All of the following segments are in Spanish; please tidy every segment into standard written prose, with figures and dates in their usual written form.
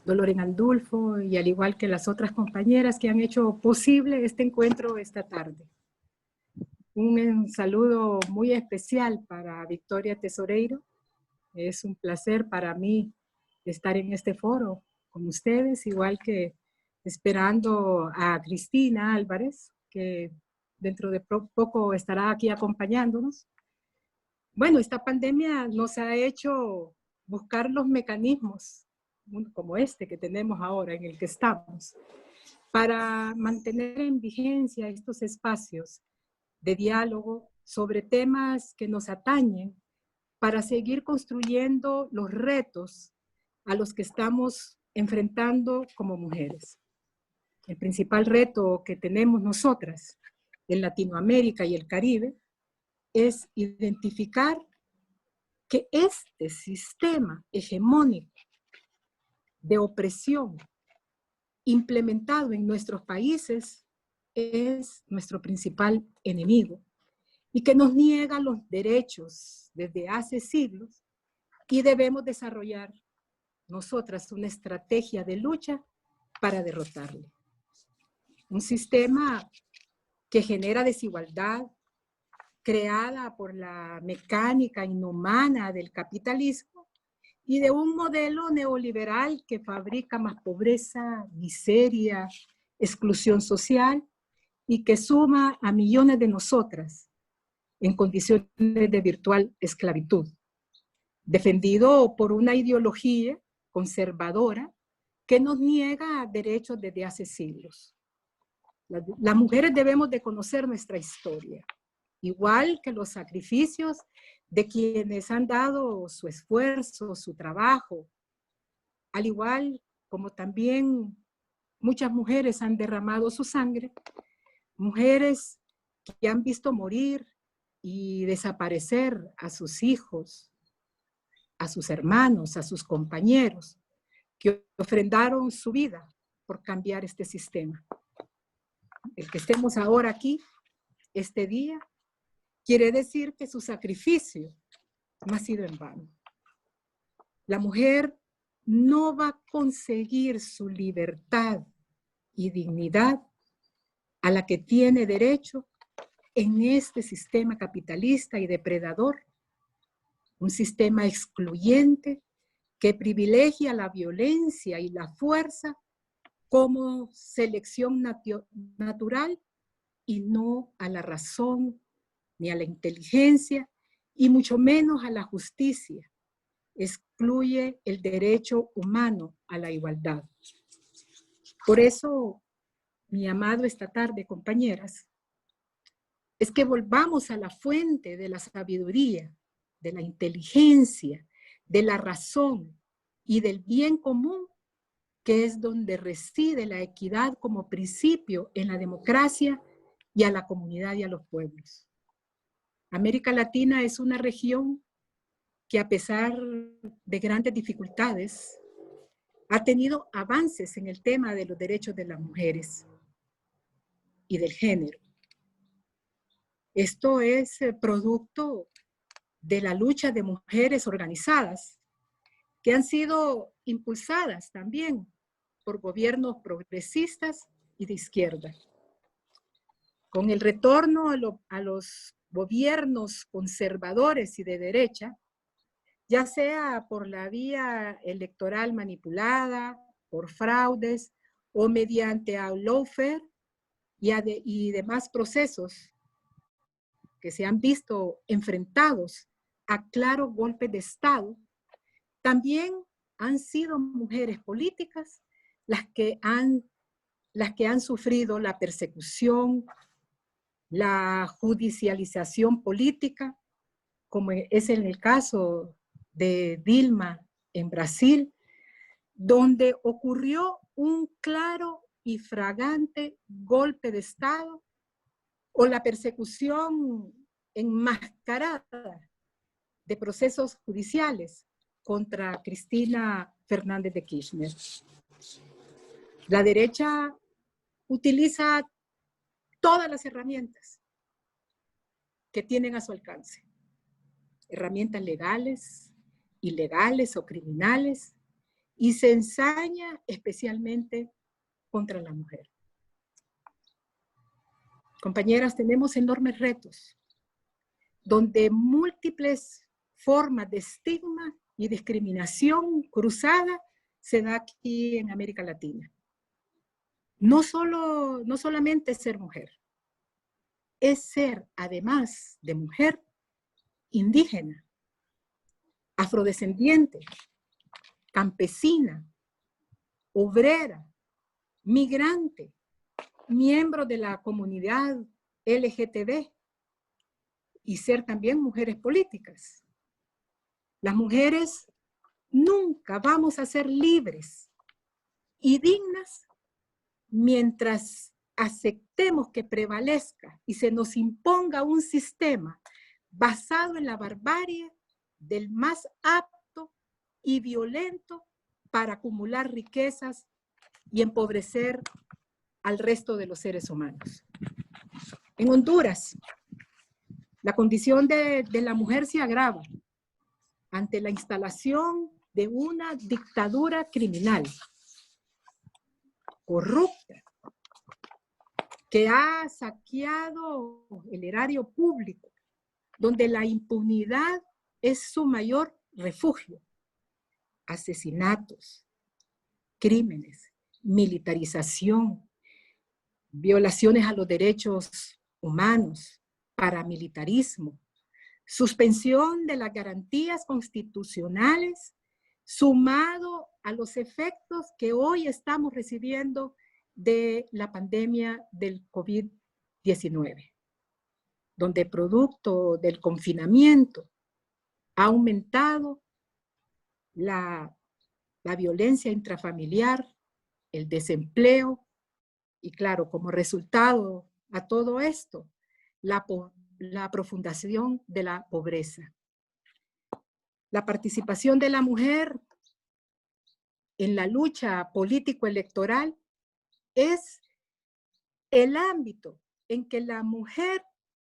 Dolores Andulfo, y al igual que las otras compañeras que han hecho posible este encuentro esta tarde. Un saludo muy especial para Victoria Tesoreiro. Es un placer para mí estar en este foro con ustedes, igual que esperando a Cristina Álvarez, que dentro de poco estará aquí acompañándonos. Bueno, esta pandemia nos ha hecho buscar los mecanismos como este que tenemos ahora, en el que estamos, para mantener en vigencia estos espacios de diálogo sobre temas que nos atañen, para seguir construyendo los retos a los que estamos enfrentando como mujeres. El principal reto que tenemos nosotras en Latinoamérica y el Caribe es identificar que este sistema hegemónico de opresión implementado en nuestros países es nuestro principal enemigo y que nos niega los derechos desde hace siglos, y debemos desarrollar nosotras una estrategia de lucha para derrotarle. Un sistema que genera desigualdad, creada por la mecánica inhumana del capitalismo y de un modelo neoliberal que fabrica más pobreza, miseria, exclusión social, y que suma a millones de nosotras en condiciones de virtual esclavitud, defendido por una ideología conservadora que nos niega derechos desde hace siglos. Las mujeres debemos de conocer nuestra historia, igual que los sacrificios de quienes han dado su esfuerzo, su trabajo, al igual como también muchas mujeres han derramado su sangre, mujeres que han visto morir y desaparecer a sus hijos, a sus hermanos, a sus compañeros, que ofrendaron su vida por cambiar este sistema. El que estemos ahora aquí, este día, quiere decir que su sacrificio no ha sido en vano. La mujer no va a conseguir su libertad y dignidad a la que tiene derecho en este sistema capitalista y depredador, un sistema excluyente que privilegia la violencia y la fuerza como selección natural y no a la razón, ni a la inteligencia, y mucho menos a la justicia. Excluye el derecho humano a la igualdad. Por eso, mi llamado esta tarde, compañeras, es que volvamos a la fuente de la sabiduría, de la inteligencia, de la razón y del bien común, que es donde reside la equidad como principio en la democracia y a la comunidad y a los pueblos. América Latina es una región que, a pesar de grandes dificultades, ha tenido avances en el tema de los derechos de las mujeres y del género. Esto es producto de la lucha de mujeres organizadas que han sido impulsadas también por gobiernos progresistas y de izquierda. Con el retorno a los gobiernos conservadores y de derecha, ya sea por la vía electoral manipulada, por fraudes o mediante lawfare y demás procesos que se han visto enfrentados a claros golpes de Estado, también han sido mujeres políticas las que han sufrido la persecución, la judicialización política, como es en el caso de Dilma en Brasil, donde ocurrió un claro y fragante golpe de Estado, o la persecución enmascarada de procesos judiciales contra Cristina Fernández de Kirchner. La derecha utiliza todas las herramientas que tienen a su alcance, herramientas legales, ilegales o criminales, y se ensaña especialmente contra la mujer. Compañeras, tenemos enormes retos, donde múltiples formas de estigma y discriminación cruzada se da aquí en América Latina. No solamente ser mujer, es ser, además de mujer, indígena, afrodescendiente, campesina, obrera, migrante, miembro de la comunidad LGTB y ser también mujeres políticas. Las mujeres nunca vamos a ser libres y dignas mientras aceptemos que prevalezca y se nos imponga un sistema basado en la barbarie del más apto y violento para acumular riquezas y empobrecer al resto de los seres humanos. En Honduras, la condición de la mujer se agrava ante la instalación de una dictadura criminal, corrupta, que ha saqueado el erario público, donde la impunidad es su mayor refugio. Asesinatos, crímenes, militarización, violaciones a los derechos humanos, paramilitarismo, suspensión de las garantías constitucionales, sumado a los efectos que hoy estamos recibiendo de la pandemia del COVID-19, donde producto del confinamiento ha aumentado la violencia intrafamiliar, el desempleo y claro, como resultado a todo esto, la profundización de la pobreza. La participación de la mujer en la lucha político-electoral es el ámbito en que la mujer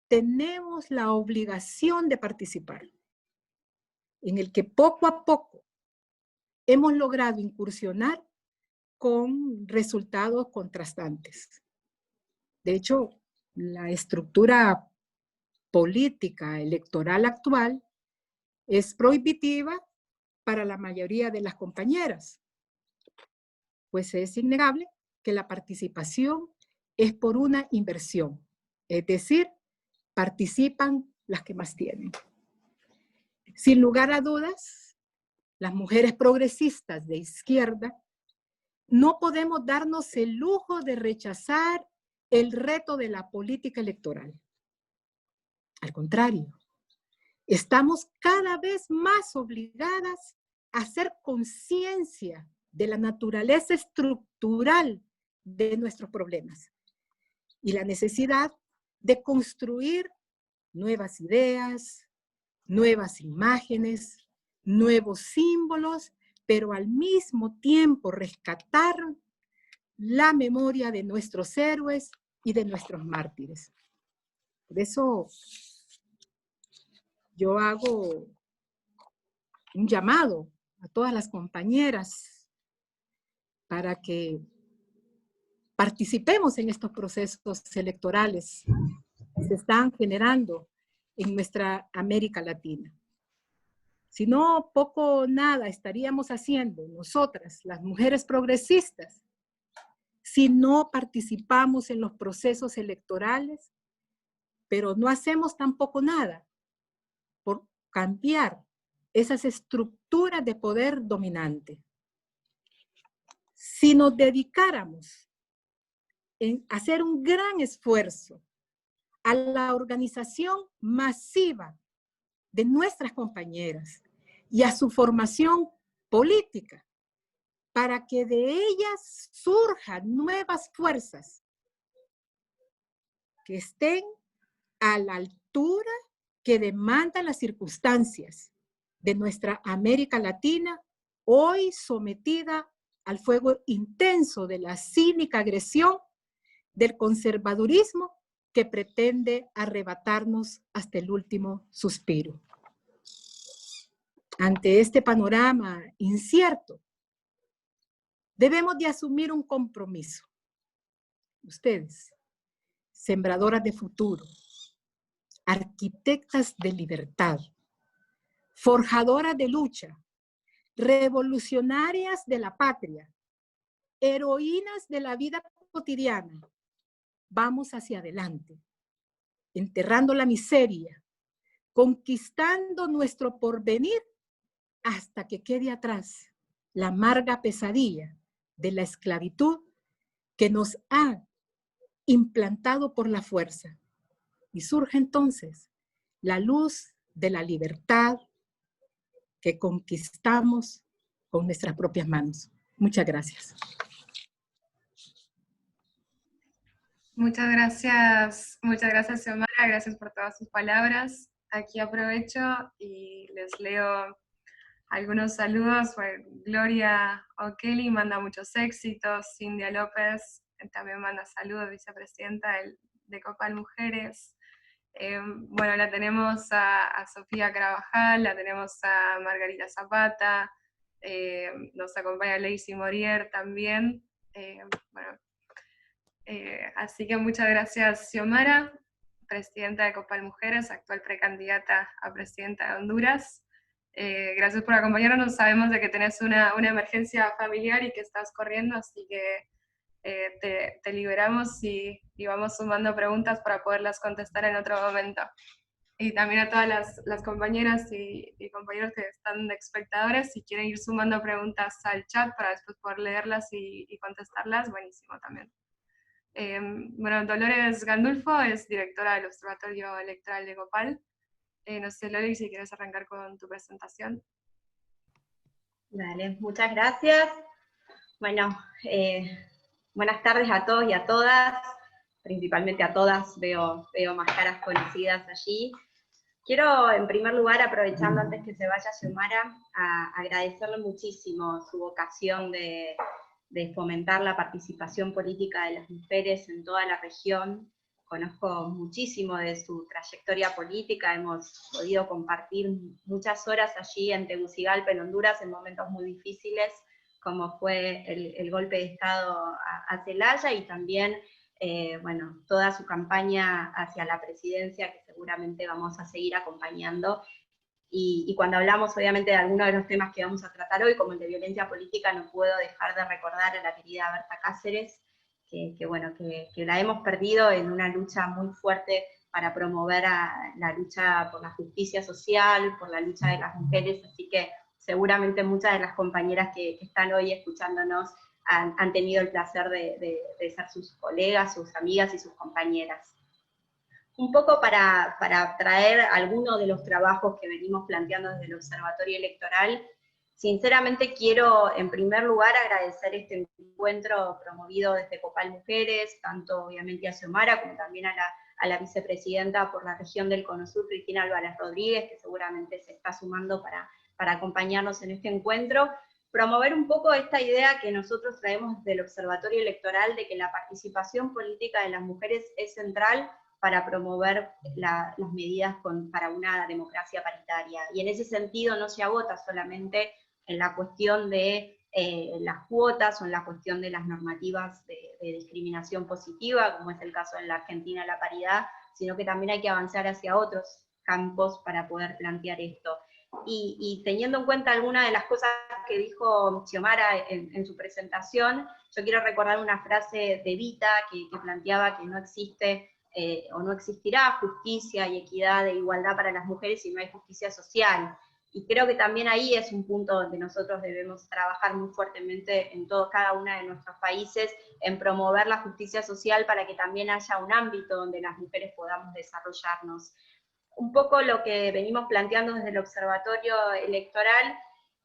tenemos la obligación de participar, en el que poco a poco hemos logrado incursionar con resultados contrastantes. De hecho, la estructura política electoral actual es prohibitiva para la mayoría de las compañeras, pues es innegable que la participación es por una inversión, es decir, participan las que más tienen. Sin lugar a dudas, las mujeres progresistas de izquierda no podemos darnos el lujo de rechazar el reto de la política electoral. Al contrario, estamos cada vez más obligadas a hacer conciencia de la naturaleza estructural de nuestros problemas y la necesidad de construir nuevas ideas, nuevas imágenes, nuevos símbolos, pero al mismo tiempo rescatar la memoria de nuestros héroes y de nuestros mártires. Por eso yo hago un llamado a todas las compañeras para que participemos en estos procesos electorales que se están generando en nuestra América Latina. Si no, poco o nada estaríamos haciendo nosotras, las mujeres progresistas, si no participamos en los procesos electorales, pero no hacemos tampoco nada por cambiar esas estructuras de poder dominante. Si nos dedicáramos en hacer un gran esfuerzo a la organización masiva de nuestras compañeras y a su formación política, para que de ellas surjan nuevas fuerzas que estén a la altura que demandan las circunstancias de nuestra América Latina, hoy sometida al fuego intenso de la cínica agresión del conservadurismo que pretende arrebatarnos hasta el último suspiro. Ante este panorama incierto, Debemos de asumir un compromiso. Ustedes, sembradoras de futuro, arquitectas de libertad, forjadoras de lucha, revolucionarias de la patria, heroínas de la vida cotidiana. Vamos hacia adelante, enterrando la miseria, conquistando nuestro porvenir hasta que quede atrás la amarga pesadilla de la esclavitud que nos ha implantado por la fuerza. Y surge entonces la luz de la libertad que conquistamos con nuestras propias manos. Muchas gracias. Muchas gracias Xiomara, gracias por todas sus palabras. Aquí aprovecho y les leo algunos saludos. Gloria O'Kelly manda muchos éxitos, Cindia López también manda saludos, vicepresidenta de Copal Mujeres. Bueno, la tenemos a Sofía Carabajal, la tenemos a Margarita Zapata, nos acompaña Lacey Morier también. Bueno, así que muchas gracias Xiomara, presidenta de Copal Mujeres, actual precandidata a presidenta de Honduras. Gracias por acompañarnos, sabemos de que tenés una emergencia familiar y que estás corriendo, así que te liberamos y vamos sumando preguntas para poderlas contestar en otro momento. Y también a todas las compañeras y compañeros que están de espectadores, si quieren ir sumando preguntas al chat para después poder leerlas y contestarlas, buenísimo también. Bueno, Dolores Gandulfo es directora del Observatorio Electoral de Copal. No sé, Loli, si quieres arrancar con tu presentación. Dale, muchas gracias. Bueno, buenas tardes a todos y a todas, principalmente a todas, veo más caras conocidas allí. Quiero, en primer lugar, aprovechando antes que se vaya Xiomara, a agradecerle muchísimo su vocación de fomentar la participación política de las mujeres en toda la región. Conozco muchísimo de su trayectoria política, hemos podido compartir muchas horas allí en Tegucigalpa, en Honduras, en momentos muy difíciles, como fue el golpe de Estado a Zelaya, y también bueno, toda su campaña hacia la presidencia, que seguramente vamos a seguir acompañando. Y cuando hablamos, obviamente, de algunos de los temas que vamos a tratar hoy, como el de violencia política, no puedo dejar de recordar a la querida Berta Cáceres, que la hemos perdido en una lucha muy fuerte para promover la lucha por la justicia social, por la lucha de las mujeres, así que seguramente muchas de las compañeras que están hoy escuchándonos han tenido el placer de ser sus colegas, sus amigas y sus compañeras. Un poco para traer algunos de los trabajos que venimos planteando desde el Observatorio Electoral, sinceramente quiero en primer lugar agradecer este encuentro promovido desde Copal Mujeres, tanto obviamente a Xiomara como también a la vicepresidenta por la región del Cono Sur, Cristina Álvarez Rodríguez, que seguramente se está sumando para acompañarnos en este encuentro, promover un poco esta idea que nosotros traemos desde el Observatorio Electoral de que la participación política de las mujeres es central para promover las medidas para una democracia paritaria. Y en ese sentido no se agota solamente en la cuestión de las cuotas o en la cuestión de las normativas de discriminación positiva, como es el caso en la Argentina la paridad, sino que también hay que avanzar hacia otros campos para poder plantear esto. Y teniendo en cuenta algunas de las cosas que dijo Xiomara en su presentación, yo quiero recordar una frase de Evita que planteaba que no existe o no existirá justicia y equidad e igualdad para las mujeres si no hay justicia social. Y creo que también ahí es un punto donde nosotros debemos trabajar muy fuertemente en cada uno de nuestros países, en promover la justicia social para que también haya un ámbito donde las mujeres podamos desarrollarnos. Un poco lo que venimos planteando desde el Observatorio Electoral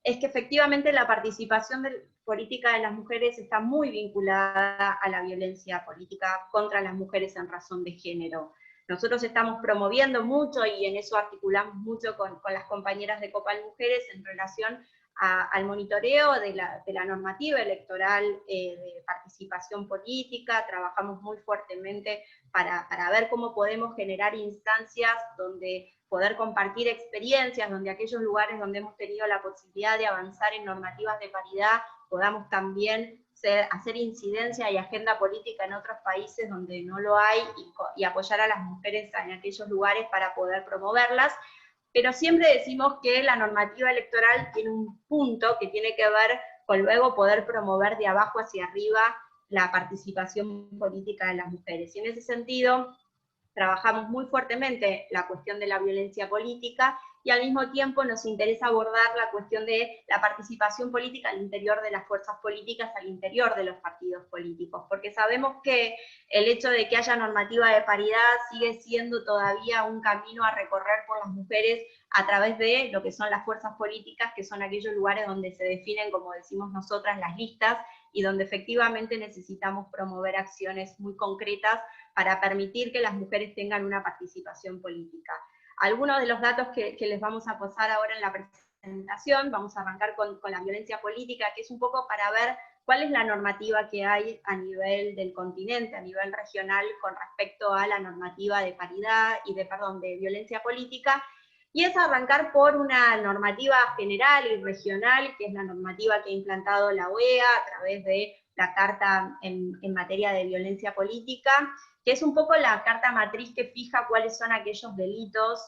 es que efectivamente la participación política de las mujeres está muy vinculada a la violencia política contra las mujeres en razón de género. Nosotros estamos promoviendo mucho, y en eso articulamos mucho con las compañeras de Copal Mujeres en relación al monitoreo de la normativa electoral de participación política. Trabajamos muy fuertemente para ver cómo podemos generar instancias donde poder compartir experiencias, donde aquellos lugares donde hemos tenido la posibilidad de avanzar en normativas de paridad podamos también hacer incidencia y agenda política en otros países donde no lo hay y apoyar a las mujeres en aquellos lugares para poder promoverlas. Pero siempre decimos que la normativa electoral tiene un punto que tiene que ver con luego poder promover de abajo hacia arriba la participación política de las mujeres. Y en ese sentido, trabajamos muy fuertemente la cuestión de la violencia política, y al mismo tiempo nos interesa abordar la cuestión de la participación política al interior de las fuerzas políticas, al interior de los partidos políticos, porque sabemos que el hecho de que haya normativa de paridad sigue siendo todavía un camino a recorrer por las mujeres a través de lo que son las fuerzas políticas, que son aquellos lugares donde se definen, como decimos nosotras, las listas, y donde efectivamente necesitamos promover acciones muy concretas para permitir que las mujeres tengan una participación política. Algunos de los datos que les vamos a pasar ahora en la presentación, vamos a arrancar con la violencia política, que es un poco para ver cuál es la normativa que hay a nivel del continente, a nivel regional, con respecto a la normativa de paridad y de violencia política, y es arrancar por una normativa general y regional, que es la normativa que ha implantado la OEA a través de la Carta en materia de violencia política, que es un poco la carta matriz que fija cuáles son aquellos delitos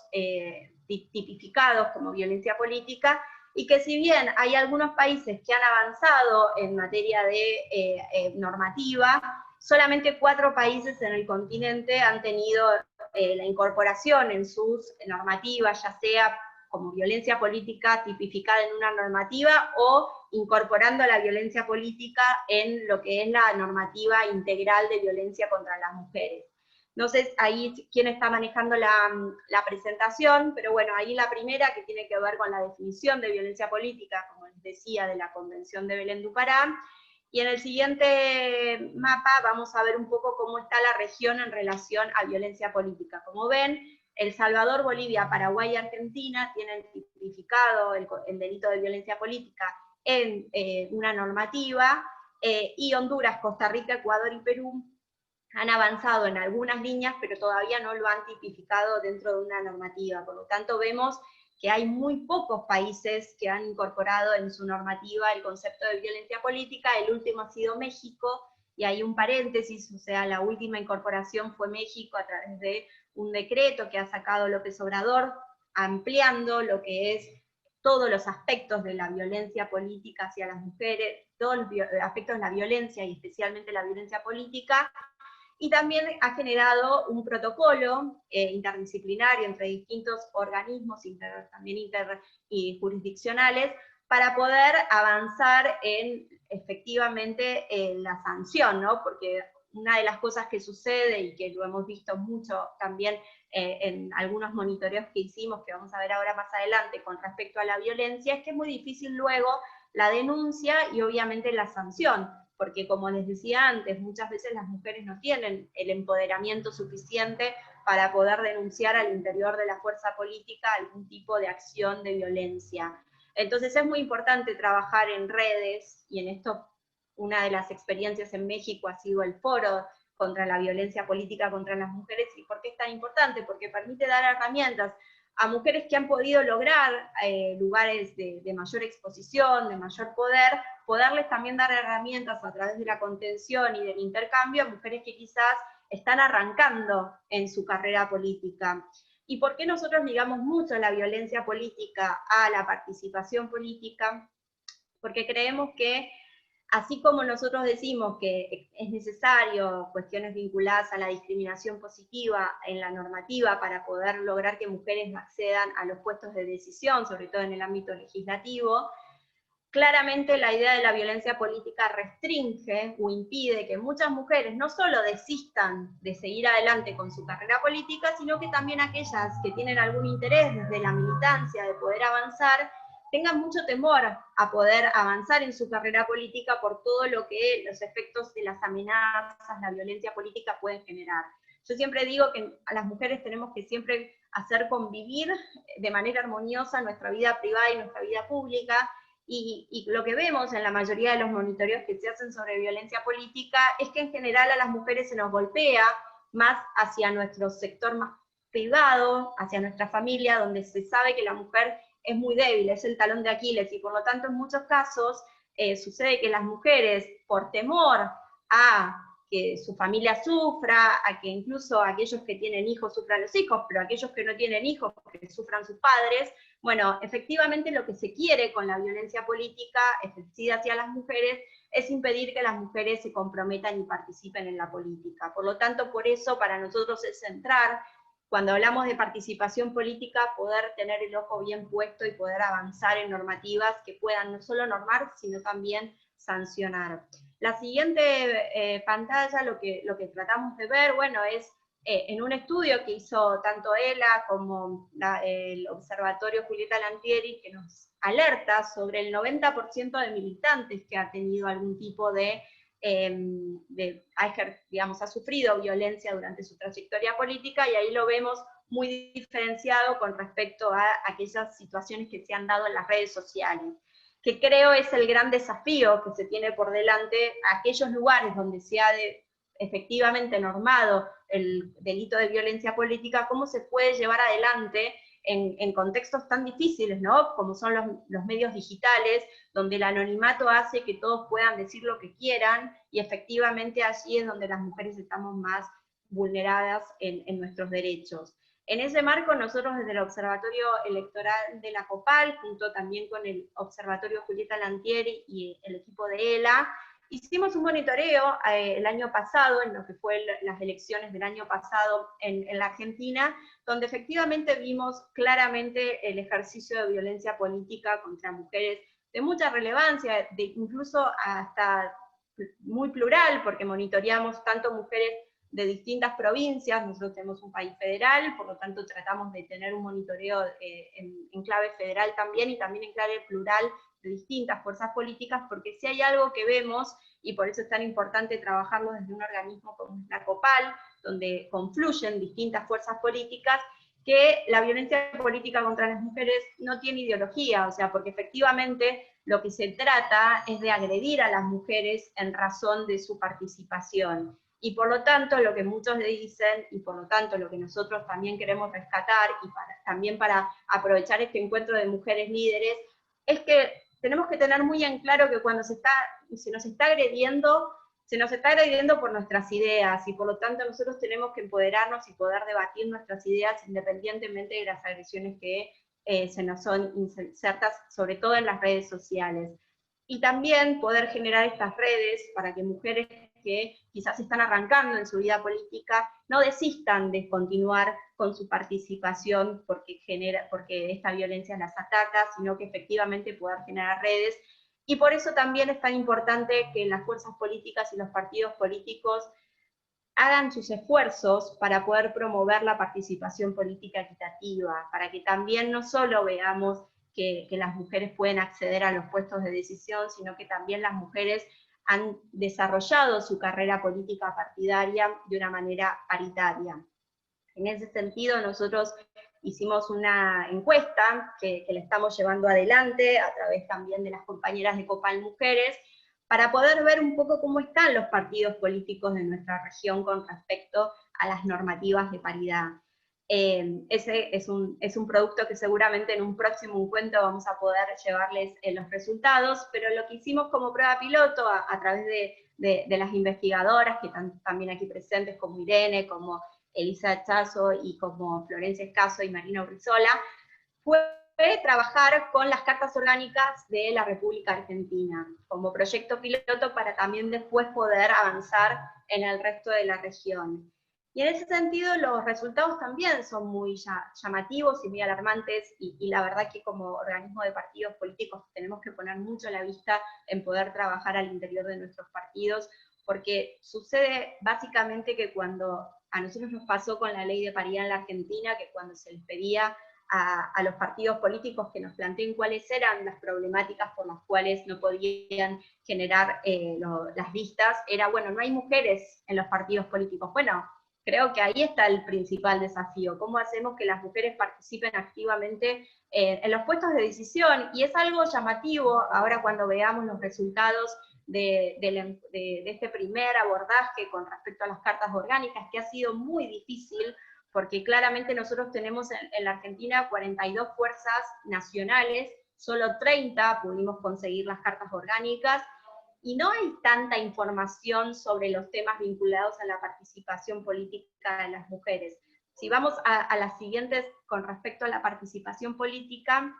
tipificados como violencia política, y que si bien hay algunos países que han avanzado en materia de normativa, solamente 4 países en el continente han tenido la incorporación en sus normativas, ya sea como violencia política tipificada en una normativa, o incorporando la violencia política en lo que es la normativa integral de violencia contra las mujeres. No sé ahí quién está manejando la presentación, pero bueno, ahí la primera, que tiene que ver con la definición de violencia política, como les decía, de la Convención de Belén do Pará, y en el siguiente mapa vamos a ver un poco cómo está la región en relación a violencia política. Como ven, El Salvador, Bolivia, Paraguay y Argentina tienen tipificado el delito de violencia política en una normativa, y Honduras, Costa Rica, Ecuador y Perú han avanzado en algunas líneas, pero todavía no lo han tipificado dentro de una normativa. Por lo tanto, vemos que hay muy pocos países que han incorporado en su normativa el concepto de violencia política. El último ha sido México, y hay un paréntesis, o sea, la última incorporación fue México a través de un decreto que ha sacado López Obrador, ampliando lo que es todos los aspectos de la violencia política hacia las mujeres, todos los aspectos de la violencia, y especialmente la violencia política, y también ha generado un protocolo interdisciplinario entre distintos organismos, también y jurisdiccionales, para poder avanzar en efectivamente la sanción, ¿no? Porque una de las cosas que sucede, y que lo hemos visto mucho también en algunos monitoreos que hicimos, que vamos a ver ahora más adelante con respecto a la violencia, es que es muy difícil luego la denuncia y obviamente la sanción, porque como les decía antes, muchas veces las mujeres no tienen el empoderamiento suficiente para poder denunciar al interior de la fuerza política algún tipo de acción de violencia. Entonces es muy importante trabajar en redes, y en esto una de las experiencias en México ha sido el Foro contra la Violencia Política contra las Mujeres. ¿Y por qué es tan importante? Porque permite dar herramientas a mujeres que han podido lograr lugares de mayor exposición, de mayor poder, poderles también dar herramientas a través de la contención y del intercambio a mujeres que quizás están arrancando en su carrera política. ¿Y por qué nosotros ligamos mucho la violencia política a la participación política? Porque creemos que, así como nosotros decimos que es necesario cuestiones vinculadas a la discriminación positiva en la normativa para poder lograr que mujeres accedan a los puestos de decisión, sobre todo en el ámbito legislativo, claramente la idea de la violencia política restringe o impide que muchas mujeres no solo desistan de seguir adelante con su carrera política, sino que también aquellas que tienen algún interés desde la militancia de poder avanzar, tengan mucho temor a poder avanzar en su carrera política por todo lo que los efectos de las amenazas, la violencia política pueden generar. Yo siempre digo que a las mujeres tenemos que siempre hacer convivir de manera armoniosa nuestra vida privada y nuestra vida pública, y lo que vemos en la mayoría de los monitoreos que se hacen sobre violencia política es que en general a las mujeres se nos golpea más hacia nuestro sector más privado, hacia nuestra familia, donde se sabe que la mujer es muy débil, es el talón de Aquiles, y por lo tanto en muchos casos sucede que las mujeres por temor a que su familia sufra, a que incluso aquellos que tienen hijos sufran los hijos, pero aquellos que no tienen hijos que sufran sus padres. Bueno, efectivamente lo que se quiere con la violencia política ejercida hacia las mujeres es impedir que las mujeres se comprometan y participen en la política. Por lo tanto, por eso para nosotros es central, cuando hablamos de participación política, poder tener el ojo bien puesto y poder avanzar en normativas que puedan no solo normar, sino también sancionar. La siguiente pantalla, lo que tratamos de ver, bueno, es en un estudio que hizo tanto ELA como el Observatorio Julieta Lantieri, que nos alerta sobre el 90% de militantes que ha tenido algún tipo digamos, ha sufrido violencia durante su trayectoria política, y ahí lo vemos muy diferenciado con respecto a aquellas situaciones que se han dado en las redes sociales, que creo es el gran desafío que se tiene por delante, aquellos lugares donde se ha efectivamente normado el delito de violencia política, cómo se puede llevar adelante en contextos tan difíciles, ¿no? Como son los medios digitales, donde el anonimato hace que todos puedan decir lo que quieran, y efectivamente allí es donde las mujeres estamos más vulneradas en nuestros derechos. En ese marco, nosotros desde el Observatorio Electoral de la COPAL, junto también con el Observatorio Julieta Lantieri y el equipo de ELA, hicimos un monitoreo el año pasado, en lo que fue las elecciones del año pasado en la Argentina, donde efectivamente vimos claramente el ejercicio de violencia política contra mujeres de mucha relevancia, incluso hasta muy plural, porque monitoreamos tanto mujeres de distintas provincias. Nosotros tenemos un país federal, por lo tanto tratamos de tener un monitoreo en clave federal también, y también en clave plural de distintas fuerzas políticas, porque si hay algo que vemos, y por eso es tan importante trabajarlo desde un organismo como la COPAL, donde confluyen distintas fuerzas políticas, que la violencia política contra las mujeres no tiene ideología, o sea, porque efectivamente lo que se trata es de agredir a las mujeres en razón de su participación. Y por lo tanto, lo que muchos le dicen, y por lo tanto lo que nosotros también queremos rescatar, y también para aprovechar este encuentro de mujeres líderes, es que tenemos que tener muy en claro que cuando se nos está agrediendo por nuestras ideas, y por lo tanto nosotros tenemos que empoderarnos y poder debatir nuestras ideas independientemente de las agresiones que se nos son insertas, sobre todo en las redes sociales. Y también poder generar estas redes para que mujeres que quizás están arrancando en su vida política no desistan de continuar con su participación porque esta violencia las ataca, sino que efectivamente puedan generar redes. Y por eso también es tan importante que las fuerzas políticas y los partidos políticos hagan sus esfuerzos para poder promover la participación política equitativa, para que también no solo veamos que las mujeres pueden acceder a los puestos de decisión, sino que también las mujeres han desarrollado su carrera política partidaria de una manera paritaria. En ese sentido, nosotros hicimos una encuesta que la estamos llevando adelante a través también de las compañeras de COPAL Mujeres, para poder ver un poco cómo están los partidos políticos de nuestra región con respecto a las normativas de paridad. Ese es un producto que seguramente en un próximo encuentro vamos a poder llevarles los resultados, pero lo que hicimos como prueba piloto a través de las investigadoras, que están también aquí presentes, como Irene, como Elisa Chazo y como Florencia Escaso y Marina Urrizola, fue trabajar con las cartas orgánicas de la República Argentina, como proyecto piloto para también después poder avanzar en el resto de la región. Y en ese sentido los resultados también son muy llamativos y muy alarmantes, y la verdad que como organismo de partidos políticos tenemos que poner mucho la vista en poder trabajar al interior de nuestros partidos, porque sucede básicamente que cuando a nosotros nos pasó con la ley de paridad en la Argentina, que cuando se les pedía a los partidos políticos que nos planteen cuáles eran las problemáticas por las cuales no podían generar las listas, era, bueno, no hay mujeres en los partidos políticos. Bueno, creo que ahí está el principal desafío, cómo hacemos que las mujeres participen activamente en los puestos de decisión, y es algo llamativo ahora cuando veamos los resultados de este primer abordaje con respecto a las cartas orgánicas, que ha sido muy difícil, porque claramente nosotros tenemos en la Argentina 42 fuerzas nacionales, solo 30 pudimos conseguir las cartas orgánicas, y no hay tanta información sobre los temas vinculados a la participación política de las mujeres. Si vamos a las siguientes con respecto a la participación política,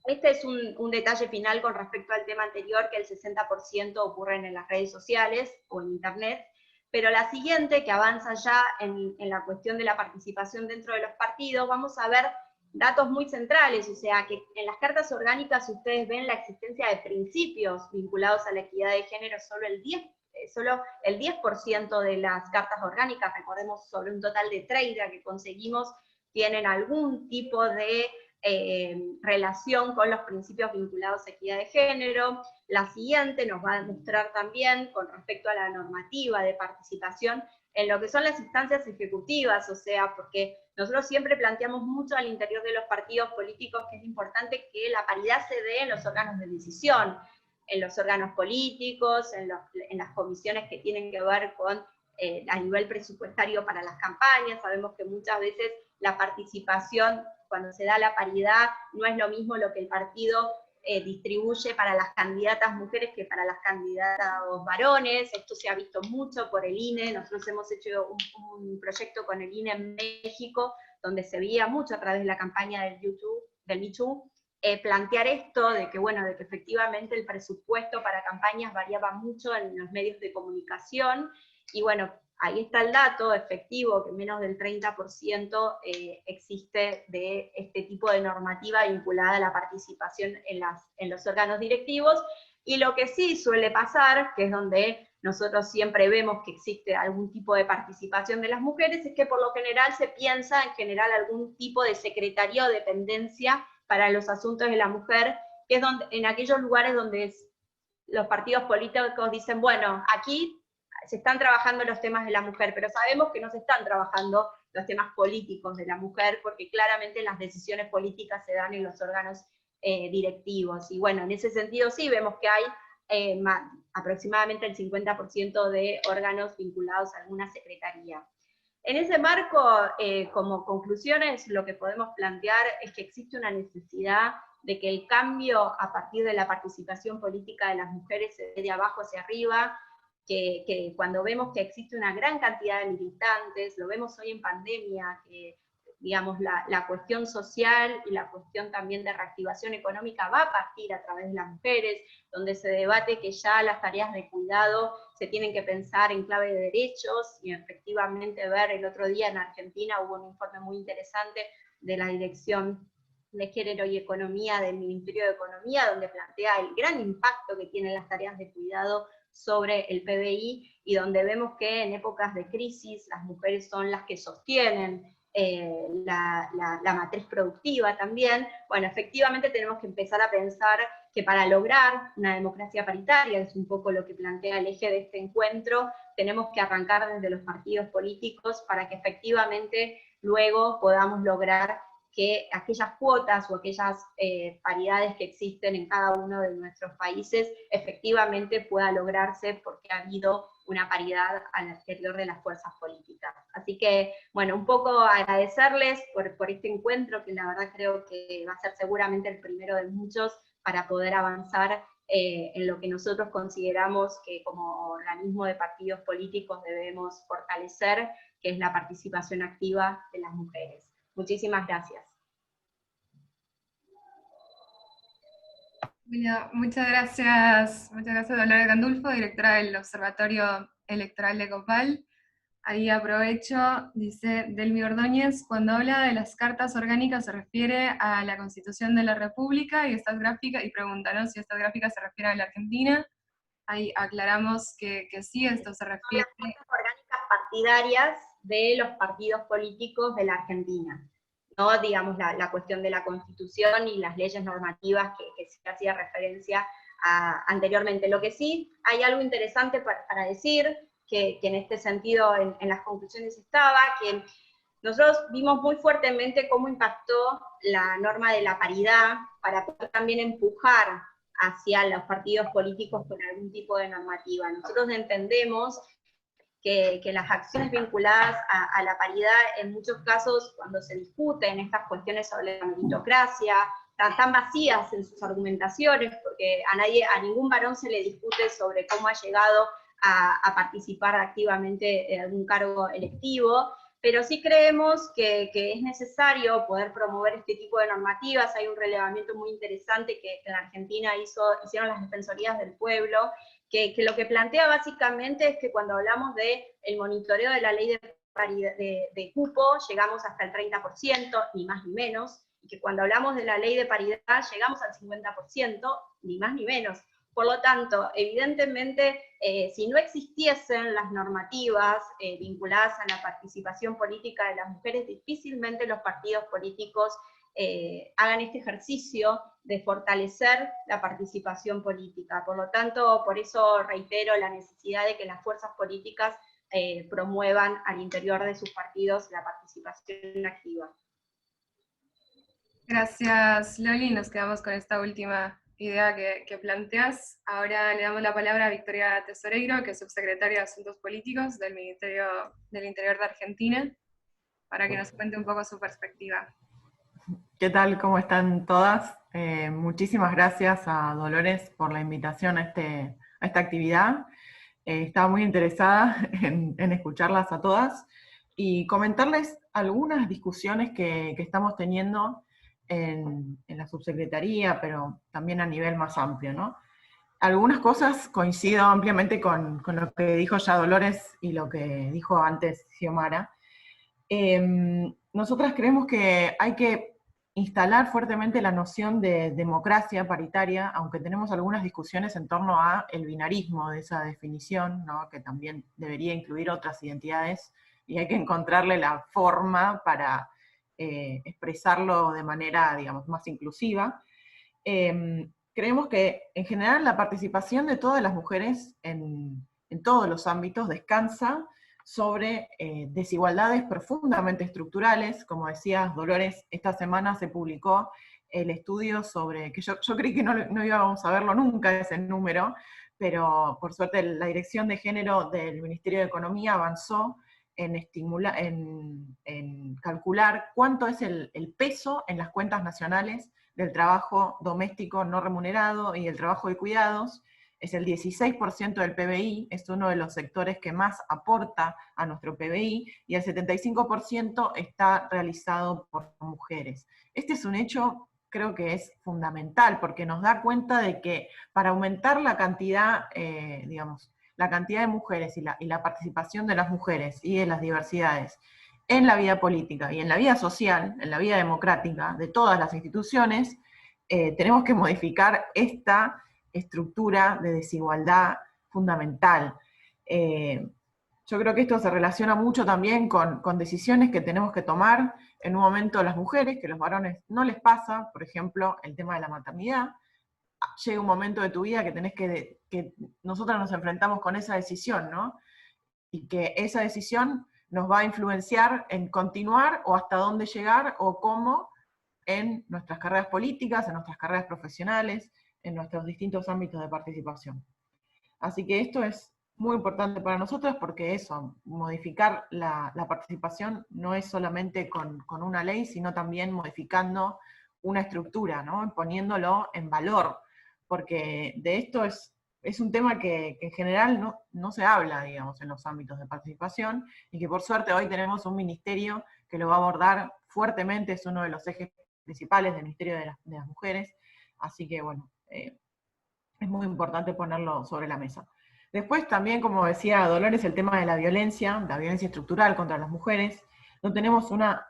este es un detalle final con respecto al tema anterior, que el 60% ocurren en las redes sociales o en internet, pero la siguiente, que avanza ya en la cuestión de la participación dentro de los partidos, vamos a ver datos muy centrales, o sea, que en las cartas orgánicas ustedes ven la existencia de principios vinculados a la equidad de género, solo el 10% de las cartas orgánicas, recordemos, sobre un total de 30 que conseguimos, tienen algún tipo de relación con los principios vinculados a equidad de género. La siguiente nos va a demostrar también, con respecto a la normativa de participación, en lo que son las instancias ejecutivas, o sea, porque nosotros siempre planteamos mucho al interior de los partidos políticos que es importante que la paridad se dé en los órganos de decisión, en los órganos políticos, en las comisiones que tienen que ver con a nivel presupuestario para las campañas. Sabemos que muchas veces la participación, cuando se da la paridad, no es lo mismo lo que el partido distribuye para las candidatas mujeres que para las candidatos varones. Esto se ha visto mucho por el INE. Nosotros hemos hecho un proyecto con el INE en México, donde se veía mucho a través de la campaña del Me Too, plantear esto de que, bueno, de que efectivamente el presupuesto para campañas variaba mucho en los medios de comunicación, y bueno, ahí está el dato efectivo, que menos del 30% existe de este tipo de normativa vinculada a la participación en los órganos directivos, y lo que sí suele pasar, que es donde nosotros siempre vemos que existe algún tipo de participación de las mujeres, es que por lo general se piensa en general algún tipo de secretaría o dependencia para los asuntos de la mujer, que es en aquellos lugares donde los partidos políticos dicen, bueno, aquí se están trabajando los temas de la mujer, pero sabemos que no se están trabajando los temas políticos de la mujer, porque claramente las decisiones políticas se dan en los órganos directivos. Y bueno, en ese sentido sí vemos que hay aproximadamente el 50% de órganos vinculados a alguna secretaría. En ese marco, como conclusiones, lo que podemos plantear es que existe una necesidad de que el cambio a partir de la participación política de las mujeres se dé de abajo hacia arriba, que cuando vemos que existe una gran cantidad de militantes, lo vemos hoy en pandemia, que digamos la cuestión social y la cuestión también de reactivación económica va a partir a través de las mujeres, donde se debate que ya las tareas de cuidado se tienen que pensar en clave de derechos, y efectivamente ver el otro día en Argentina hubo un informe muy interesante de la Dirección de Género y Economía del Ministerio de Economía, donde plantea el gran impacto que tienen las tareas de cuidado sobre el PBI, y donde vemos que en épocas de crisis las mujeres son las que sostienen la matriz productiva también. Bueno, efectivamente tenemos que empezar a pensar que para lograr una democracia paritaria, que es un poco lo que plantea el eje de este encuentro, tenemos que arrancar desde los partidos políticos para que efectivamente luego podamos lograr que aquellas cuotas o aquellas paridades que existen en cada uno de nuestros países efectivamente pueda lograrse, porque ha habido una paridad al exterior de las fuerzas políticas. Así que, bueno, un poco agradecerles por este encuentro, que la verdad creo que va a ser seguramente el primero de muchos para poder avanzar en lo que nosotros consideramos que como organismo de partidos políticos debemos fortalecer, que es la participación activa de las mujeres. Muchísimas gracias. Bueno, muchas gracias Dolores Gandulfo, directora del Observatorio Electoral de Copal. Ahí aprovecho, dice Delmi Ordóñez, cuando habla de las cartas orgánicas se refiere a la Constitución de la República, y estas gráficas, y preguntaron si estas gráficas se refieren a la Argentina. Ahí aclaramos que sí, esto se refiere a las cartas orgánicas partidarias de los partidos políticos de la Argentina, no digamos la cuestión de la Constitución y las leyes normativas que se hacía referencia anteriormente. Lo que sí, hay algo interesante para decir, que en este sentido en las conclusiones estaba, que nosotros vimos muy fuertemente cómo impactó la norma de la paridad para poder también empujar hacia los partidos políticos con algún tipo de normativa. Nosotros entendemos que las acciones vinculadas a la paridad, en muchos casos, cuando se discuten estas cuestiones sobre la meritocracia, tan vacías en sus argumentaciones, porque a ningún varón se le discute sobre cómo ha llegado a participar activamente en algún cargo electivo, pero sí creemos que es necesario poder promover este tipo de normativas. Hay un relevamiento muy interesante que en Argentina hicieron las Defensorías del Pueblo, que lo que plantea básicamente es que cuando hablamos del monitoreo de la ley de cupo, llegamos hasta el 30%, ni más ni menos, y que cuando hablamos de la ley de paridad llegamos al 50%, ni más ni menos. Por lo tanto, evidentemente, si no existiesen las normativas vinculadas a la participación política de las mujeres, difícilmente los partidos políticos hagan este ejercicio de fortalecer la participación política. Por lo tanto, por eso reitero la necesidad de que las fuerzas políticas promuevan al interior de sus partidos la participación activa. Gracias, Loli. Nos quedamos con esta última idea que planteas. Ahora le damos la palabra a Victoria Tesoreiro, que es subsecretaria de Asuntos Políticos del Ministerio del Interior de Argentina, para que nos cuente un poco su perspectiva. ¿Qué tal? ¿Cómo están todas? Muchísimas gracias a Dolores por la invitación a esta actividad. Estaba muy interesada en escucharlas a todas y comentarles algunas discusiones que estamos teniendo en la subsecretaría, pero también a nivel más amplio, ¿no? Algunas cosas coincido ampliamente con lo que dijo ya Dolores y lo que dijo antes Xiomara. Nosotras creemos que hay que instalar fuertemente la noción de democracia paritaria, aunque tenemos algunas discusiones en torno a el binarismo de esa definición, ¿no? Que también debería incluir otras identidades, y hay que encontrarle la forma para expresarlo de manera, digamos, más inclusiva. Creemos que, en general, la participación de todas las mujeres en todos los ámbitos descansa sobre desigualdades profundamente estructurales. Como decía Dolores, esta semana se publicó el estudio sobre, que yo creí que no íbamos a verlo nunca ese número, pero por suerte la Dirección de Género del Ministerio de Economía avanzó en calcular cuánto es el peso en las cuentas nacionales del trabajo doméstico no remunerado y el trabajo de cuidados. Es el 16% del PBI, es uno de los sectores que más aporta a nuestro PBI, y el 75% está realizado por mujeres. Este es un hecho, creo que es fundamental, porque nos da cuenta de que para aumentar la cantidad, digamos, la cantidad de mujeres y la participación de las mujeres y de las diversidades en la vida política y en la vida social, en la vida democrática de todas las instituciones, tenemos que modificar esta estructura de desigualdad fundamental. Yo creo que esto se relaciona mucho también con decisiones que tenemos que tomar en un momento las mujeres, que a los varones no les pasa, por ejemplo, el tema de la maternidad. Llega un momento de tu vida que tenés que nosotras nos enfrentamos con esa decisión, ¿no? Y que esa decisión nos va a influenciar en continuar o hasta dónde llegar o cómo en nuestras carreras políticas, en nuestras carreras profesionales, en nuestros distintos ámbitos de participación. Así que esto es muy importante para nosotros, porque eso, modificar la participación no es solamente con una ley, sino también modificando una estructura, ¿no? Poniéndolo en valor, porque de esto es un tema que en general no se habla, digamos, en los ámbitos de participación, y que por suerte hoy tenemos un ministerio que lo va a abordar fuertemente, es uno de los ejes principales del Ministerio de las Mujeres, así que bueno, es muy importante ponerlo sobre la mesa. Después también, como decía Dolores, el tema de la violencia estructural contra las mujeres. No tenemos una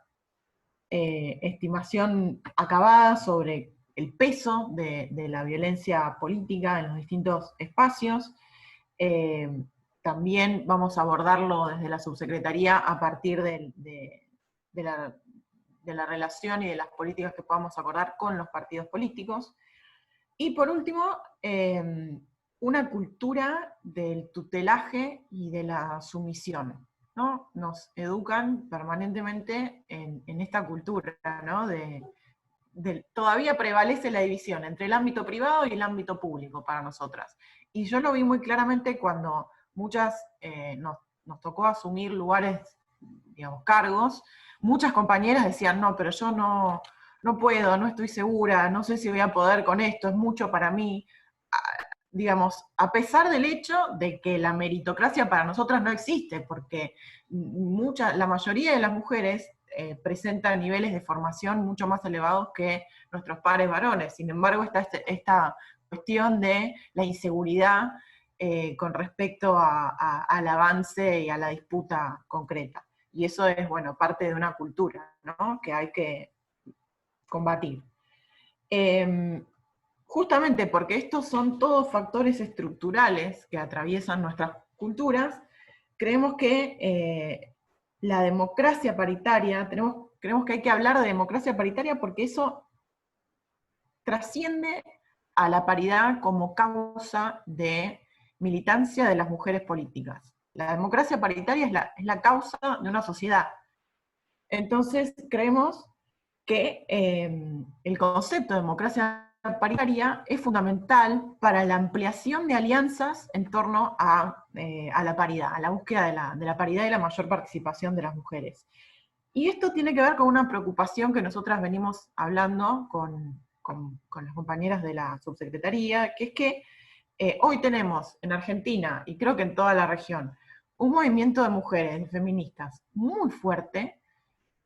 estimación acabada sobre el peso de la violencia política en los distintos espacios. También vamos a abordarlo desde la subsecretaría a partir de la relación y de las políticas que podamos acordar con los partidos políticos. Y por último, una cultura del tutelaje y de la sumisión, ¿no? Nos educan permanentemente en esta cultura, ¿no? Todavía prevalece la división entre el ámbito privado y el ámbito público para nosotras. Y yo lo vi muy claramente cuando muchas nos tocó asumir lugares, digamos, cargos. Muchas compañeras decían, no, pero yo no no puedo, no estoy segura, no sé si voy a poder con esto, es mucho para mí. Digamos, a pesar del hecho de que la meritocracia para nosotras no existe, porque la mayoría de las mujeres presentan niveles de formación mucho más elevados que nuestros pares varones. Sin embargo, está esta cuestión de la inseguridad con respecto al avance y a la disputa concreta. Y eso es, bueno, parte de una cultura, ¿no?, que hay que combatir. Justamente porque estos son todos factores estructurales que atraviesan nuestras culturas, creemos que la democracia paritaria, creemos que hay que hablar de democracia paritaria porque eso trasciende a la paridad como causa de militancia de las mujeres políticas. La democracia paritaria es la causa de una sociedad. Entonces creemos que el concepto de democracia paritaria es fundamental para la ampliación de alianzas en torno a la paridad, a la búsqueda de la paridad y la mayor participación de las mujeres. Y esto tiene que ver con una preocupación que nosotras venimos hablando con las compañeras de la subsecretaría, que es que hoy tenemos en Argentina, y creo que en toda la región, un movimiento de mujeres, de feministas, muy fuerte,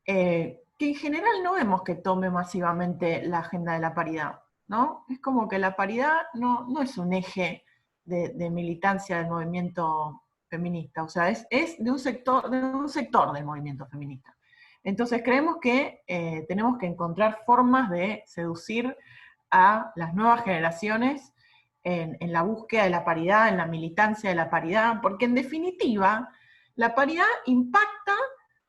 que en general no vemos que tome masivamente la agenda de la paridad, ¿no? Es como que la paridad no es un eje de militancia del movimiento feminista, o sea, es de un sector del movimiento feminista. Entonces creemos que tenemos que encontrar formas de seducir a las nuevas generaciones en la búsqueda de la paridad, en la militancia de la paridad, porque en definitiva la paridad impacta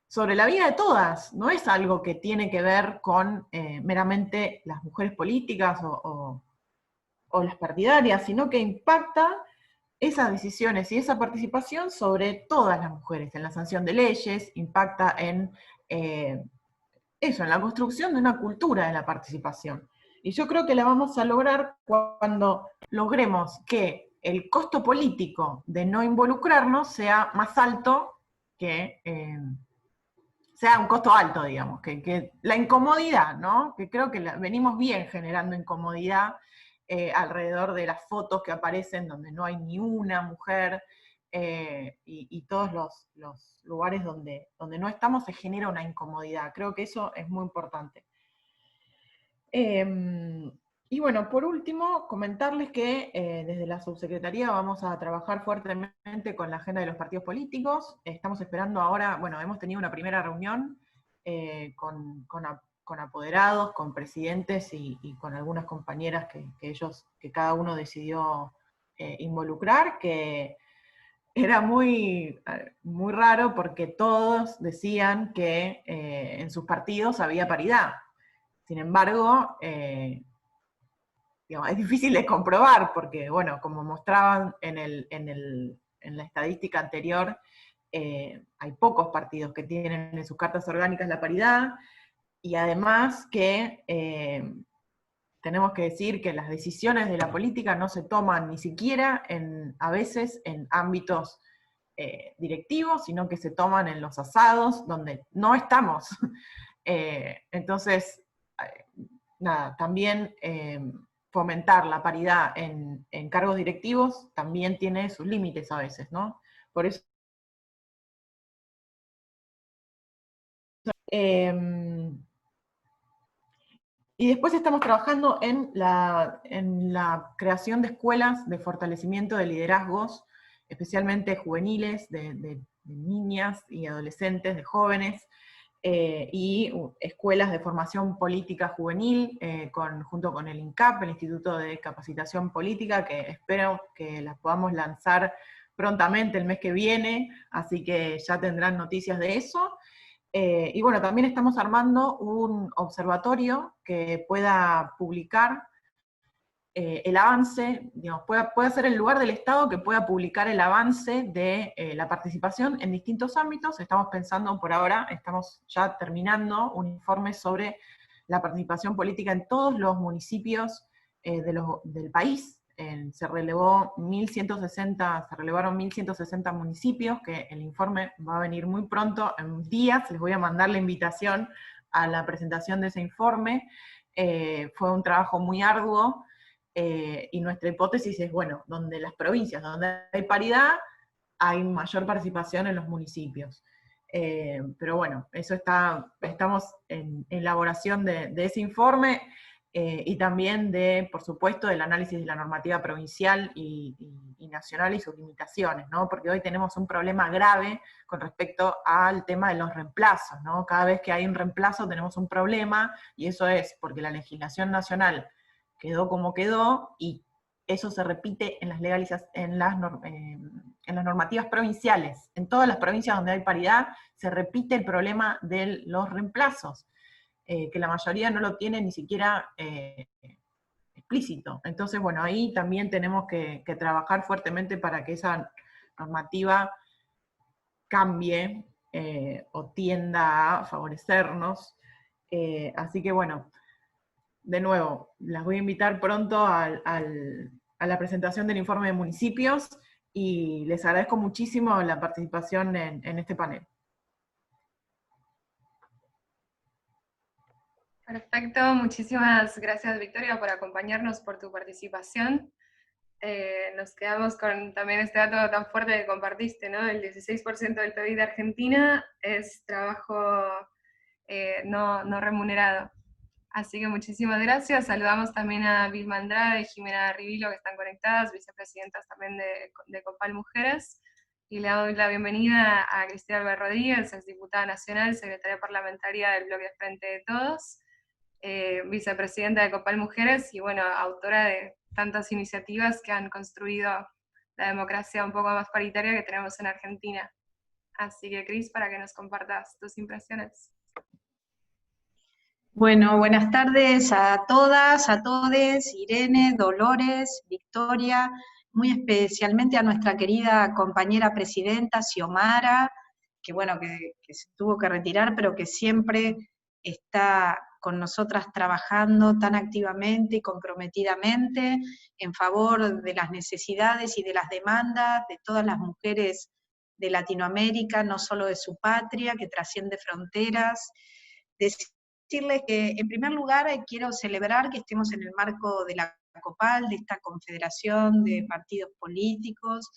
sobre la vida de todas, no es algo que tiene que ver con meramente las mujeres políticas o las partidarias, sino que impacta esas decisiones y esa participación sobre todas las mujeres, en la sanción de leyes, impacta en en la construcción de una cultura de la participación. Y yo creo que la vamos a lograr cuando logremos que el costo político de no involucrarnos sea más alto que... sea un costo alto, digamos, que la incomodidad, ¿no? Que creo que venimos bien generando incomodidad alrededor de las fotos que aparecen donde no hay ni una mujer, y todos los lugares donde no estamos se genera una incomodidad. Creo que eso es muy importante. Y bueno, por último, comentarles que desde la subsecretaría vamos a trabajar fuertemente con la agenda de los partidos políticos. Estamos esperando ahora, bueno, hemos tenido una primera reunión con apoderados, con presidentes y con algunas compañeras que cada uno decidió involucrar, que era muy raro porque todos decían que en sus partidos había paridad. Sin embargo, digamos, es difícil de comprobar porque, bueno, como mostraban en la estadística anterior, hay pocos partidos que tienen en sus cartas orgánicas la paridad, y además que tenemos que decir que las decisiones de la política no se toman ni siquiera a veces en ámbitos directivos, sino que se toman en los asados donde no estamos. Entonces, nada, también fomentar la paridad en cargos directivos también tiene sus límites a veces, ¿no? Por eso y después estamos trabajando en la creación de escuelas de fortalecimiento de liderazgos, especialmente juveniles, de niñas y adolescentes, de jóvenes, y escuelas de formación política juvenil, junto con el INCAP, el Instituto de Capacitación Política, que espero que las podamos lanzar prontamente el mes que viene, así que ya tendrán noticias de eso. Y bueno, también estamos armando un observatorio que pueda publicar el avance, digamos, pueda ser el lugar del Estado que pueda publicar el avance de la participación en distintos ámbitos. Estamos pensando por ahora, estamos ya terminando un informe sobre la participación política en todos los municipios del país. Se relevaron 1.160 municipios, que el informe va a venir muy pronto, en días, les voy a mandar la invitación a la presentación de ese informe. Fue un trabajo muy arduo, y nuestra hipótesis es, bueno, donde las provincias, donde hay paridad, hay mayor participación en los municipios. Pero bueno, eso estamos en elaboración de ese informe, y también por supuesto, del análisis de la normativa provincial y nacional y sus limitaciones, ¿no? Porque hoy tenemos un problema grave con respecto al tema de los reemplazos, ¿no? Cada vez que hay un reemplazo tenemos un problema, y eso es porque la legislación nacional quedó como quedó, y eso se repite en las normativas provinciales. En todas las provincias donde hay paridad se repite el problema de los reemplazos, que la mayoría no lo tiene ni siquiera explícito. Entonces, bueno, ahí también tenemos que trabajar fuertemente para que esa normativa cambie, o tienda a favorecernos. Así que bueno, de nuevo, las voy a invitar pronto a la presentación del informe de municipios, y les agradezco muchísimo la participación en este panel. Perfecto, muchísimas gracias Victoria por acompañarnos, por tu participación. Nos quedamos con también este dato tan fuerte que compartiste, ¿no? El 16% del PIB de Argentina es trabajo no remunerado. Así que muchísimas gracias. Saludamos también a Vilma Andrade y Jimena Rivilo, que están conectadas, vicepresidentas también de Copal Mujeres. Y le doy la bienvenida a Cristina Alba Rodríguez, exdiputada nacional, secretaria parlamentaria del bloque Frente de Todos, vicepresidenta de Copal Mujeres y bueno, autora de tantas iniciativas que han construido la democracia un poco más paritaria que tenemos en Argentina. Así que Cris, para que nos compartas tus impresiones. Bueno, buenas tardes a todas, a todes, Irene, Dolores, Victoria, muy especialmente a nuestra querida compañera presidenta, Xiomara, que bueno, que se tuvo que retirar, pero que siempre está con nosotras trabajando tan activamente y comprometidamente en favor de las necesidades y de las demandas de todas las mujeres de Latinoamérica, no solo de su patria, que trasciende fronteras. Decirles que, en primer lugar, quiero celebrar que estemos en el marco de la Copal, de esta confederación de partidos políticos,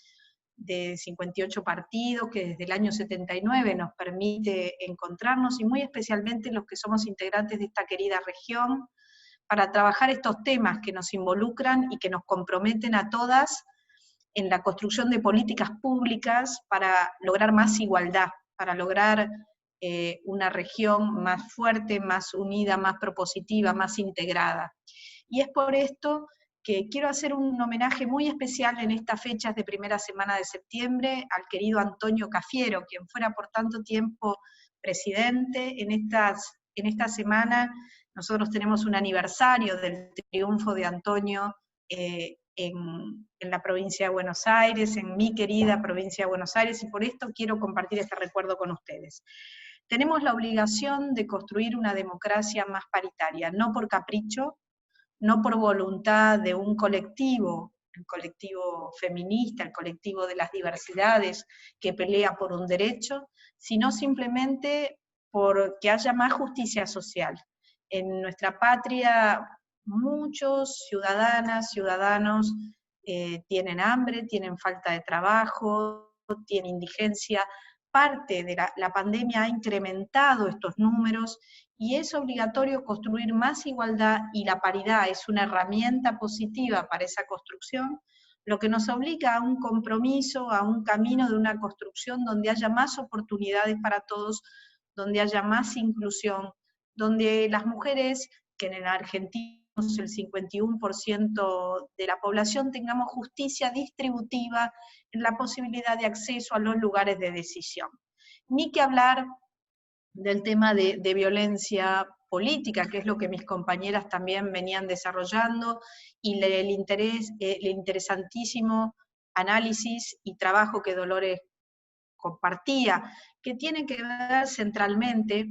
de 58 partidos, que desde el año 79 nos permite encontrarnos, y muy especialmente los que somos integrantes de esta querida región, para trabajar estos temas que nos involucran y que nos comprometen a todas en la construcción de políticas públicas para lograr más igualdad, para lograr una región más fuerte, más unida, más propositiva, más integrada. Y es por esto que quiero hacer un homenaje muy especial en estas fechas de primera semana de septiembre al querido Antonio Cafiero, quien fuera por tanto tiempo presidente. En esta semana nosotros tenemos un aniversario del triunfo de Antonio en la provincia de Buenos Aires, en mi querida provincia de Buenos Aires, y por esto quiero compartir este recuerdo con ustedes. Tenemos la obligación de construir una democracia más paritaria, no por capricho, no por voluntad de un colectivo, el colectivo feminista, el colectivo de las diversidades que pelea por un derecho, sino simplemente porque haya más justicia social. En nuestra patria muchos ciudadanas, ciudadanos tienen hambre, tienen falta de trabajo, tienen indigencia. Parte de la pandemia ha incrementado estos números, y es obligatorio construir más igualdad, y la paridad es una herramienta positiva para esa construcción, lo que nos obliga a un compromiso, a un camino de una construcción donde haya más oportunidades para todos, donde haya más inclusión, donde las mujeres, que en el Argentina el 51% de la población, tengamos justicia distributiva en la posibilidad de acceso a los lugares de decisión. Ni que hablar del tema de violencia política, que es lo que mis compañeras también venían desarrollando, y el interesantísimo análisis y trabajo que Dolores compartía, que tiene que ver centralmente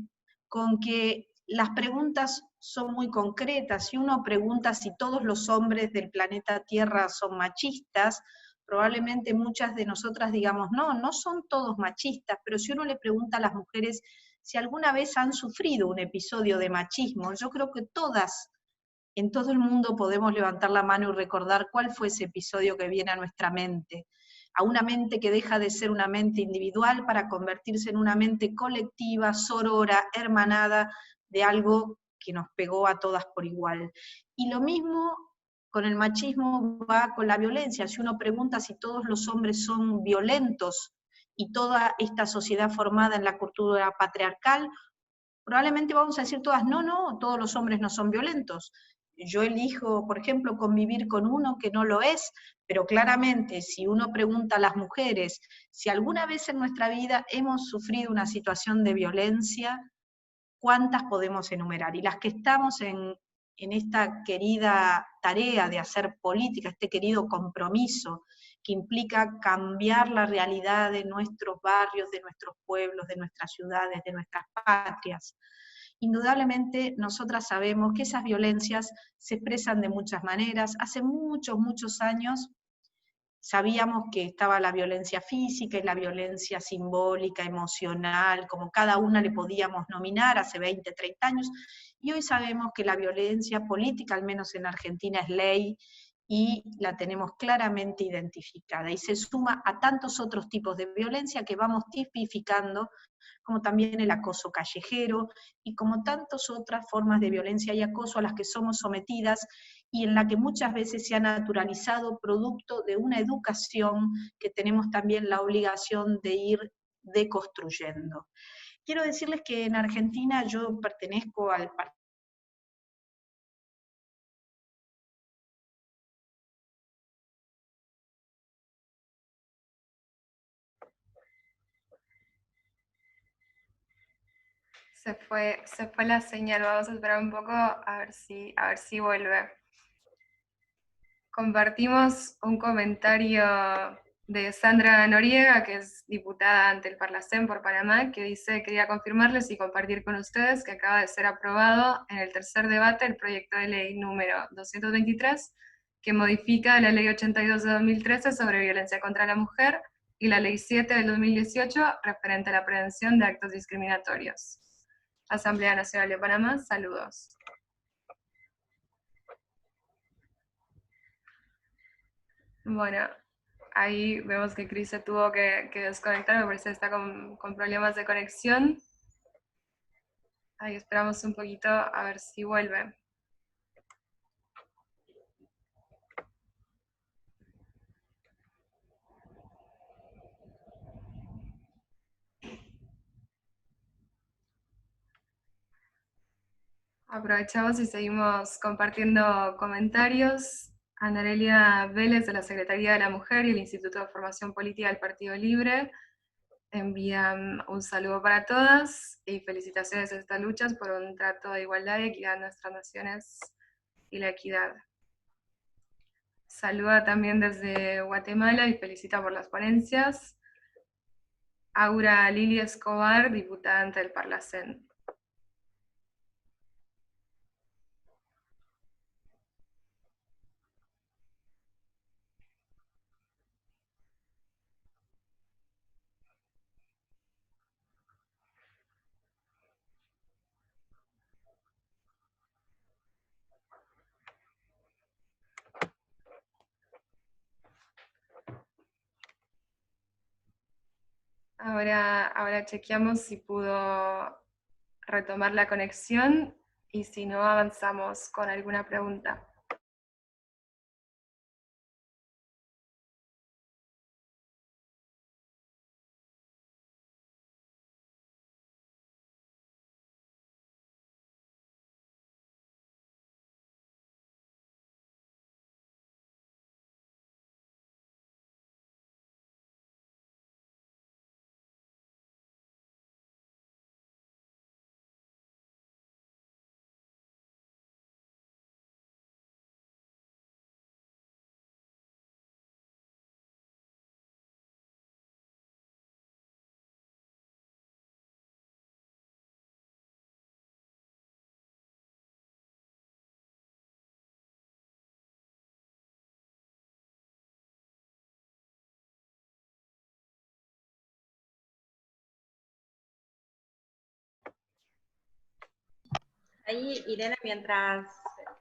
con que las preguntas son muy concretas. Si uno pregunta si todos los hombres del planeta Tierra son machistas, probablemente muchas de nosotras digamos, no son todos machistas, pero si uno le pregunta a las mujeres si alguna vez han sufrido un episodio de machismo. Yo creo que todas, en todo el mundo, podemos levantar la mano y recordar cuál fue ese episodio que viene a nuestra mente, a una mente que deja de ser una mente individual para convertirse en una mente colectiva, sorora, hermanada, de algo que nos pegó a todas por igual. Y lo mismo con el machismo va con la violencia. Si uno pregunta si todos los hombres son violentos y toda esta sociedad formada en la cultura patriarcal, probablemente vamos a decir todas, no, no, todos los hombres no son violentos. Yo elijo, por ejemplo, convivir con uno que no lo es, pero claramente si uno pregunta a las mujeres si alguna vez en nuestra vida hemos sufrido una situación de violencia, ¿cuántas podemos enumerar? Y las que estamos en esta querida tarea de hacer política, este querido compromiso que implica cambiar la realidad de nuestros barrios, de nuestros pueblos, de nuestras ciudades, de nuestras patrias. Indudablemente nosotras sabemos que esas violencias se expresan de muchas maneras. Hace muchos, muchos años sabíamos que estaba la violencia física y la violencia simbólica, emocional, como cada una le podíamos nominar hace 20, 30 años, y hoy sabemos que la violencia política, al menos en Argentina, es ley, y la tenemos claramente identificada, y se suma a tantos otros tipos de violencia que vamos tipificando, como también el acoso callejero, y como tantas otras formas de violencia y acoso a las que somos sometidas, y en la que muchas veces se ha naturalizado producto de una educación que tenemos también la obligación de ir deconstruyendo. Quiero decirles que en Argentina yo pertenezco al partido. Se fue la señal, vamos a esperar un poco a ver si vuelve. Compartimos un comentario de Sandra Noriega, que es diputada ante el Parlacén por Panamá, que dice: quería confirmarles y compartir con ustedes que acaba de ser aprobado en el tercer debate el proyecto de ley número 223, que modifica la ley 82 de 2013 sobre violencia contra la mujer y la ley 7 del 2018 referente a la prevención de actos discriminatorios. Asamblea Nacional de Panamá, saludos. Bueno, ahí vemos que Cris se tuvo que desconectar, me parece que está con problemas de conexión. Ahí esperamos un poquito a ver si vuelve. Aprovechamos y seguimos compartiendo comentarios. Ana Arelia Vélez, de la Secretaría de la Mujer y el Instituto de Formación Política del Partido Libre, envían un saludo para todas y felicitaciones a estas luchas por un trato de igualdad y equidad en nuestras naciones y la equidad. Saluda también desde Guatemala y felicita por las ponencias Aura Lili Escobar, diputada ante el Parlacén. Ahora chequeamos si pudo retomar la conexión y si no, avanzamos con alguna pregunta. Ahí, Irene, mientras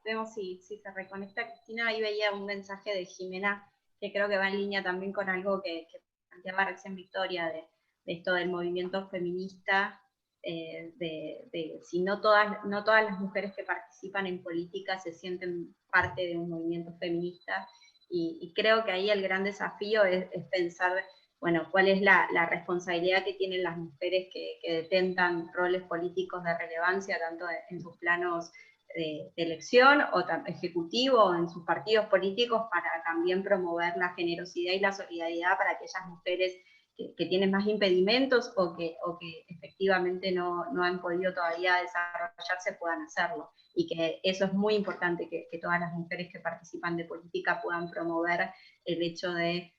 vemos si se reconecta Cristina, ahí veía un mensaje de Jimena que creo que va en línea también con algo que planteaba recién Victoria, de esto del movimiento feminista, de si no todas las mujeres que participan en política se sienten parte de un movimiento feminista, y creo que ahí el gran desafío es pensar, bueno, cuál es la responsabilidad que tienen las mujeres que detentan roles políticos de relevancia, tanto en sus planos de elección o ejecutivo o en sus partidos políticos, para también promover la generosidad y la solidaridad para aquellas mujeres que tienen más impedimentos o que efectivamente no han podido todavía desarrollarse, puedan hacerlo. Y que eso es muy importante, que todas las mujeres que participan de política puedan promover el hecho de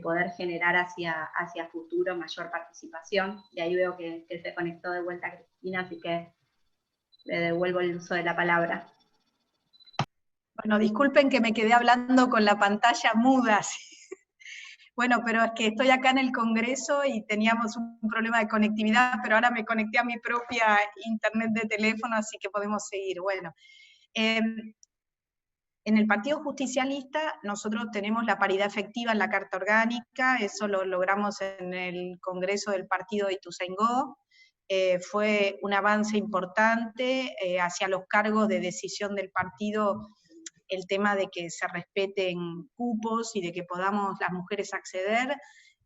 poder generar hacia futuro mayor participación. Y ahí veo que se conectó de vuelta Cristina, así que le devuelvo el uso de la palabra. Bueno, disculpen que me quedé hablando con la pantalla muda. Bueno, pero es que estoy acá en el Congreso y teníamos un problema de conectividad, pero ahora me conecté a mi propia internet de teléfono, así que podemos seguir. Bueno, en el Partido Justicialista nosotros tenemos la paridad efectiva en la Carta Orgánica, eso lo logramos en el Congreso del Partido de Ituzaingó. Fue un avance importante hacia los cargos de decisión del partido, el tema de que se respeten cupos y de que podamos las mujeres acceder.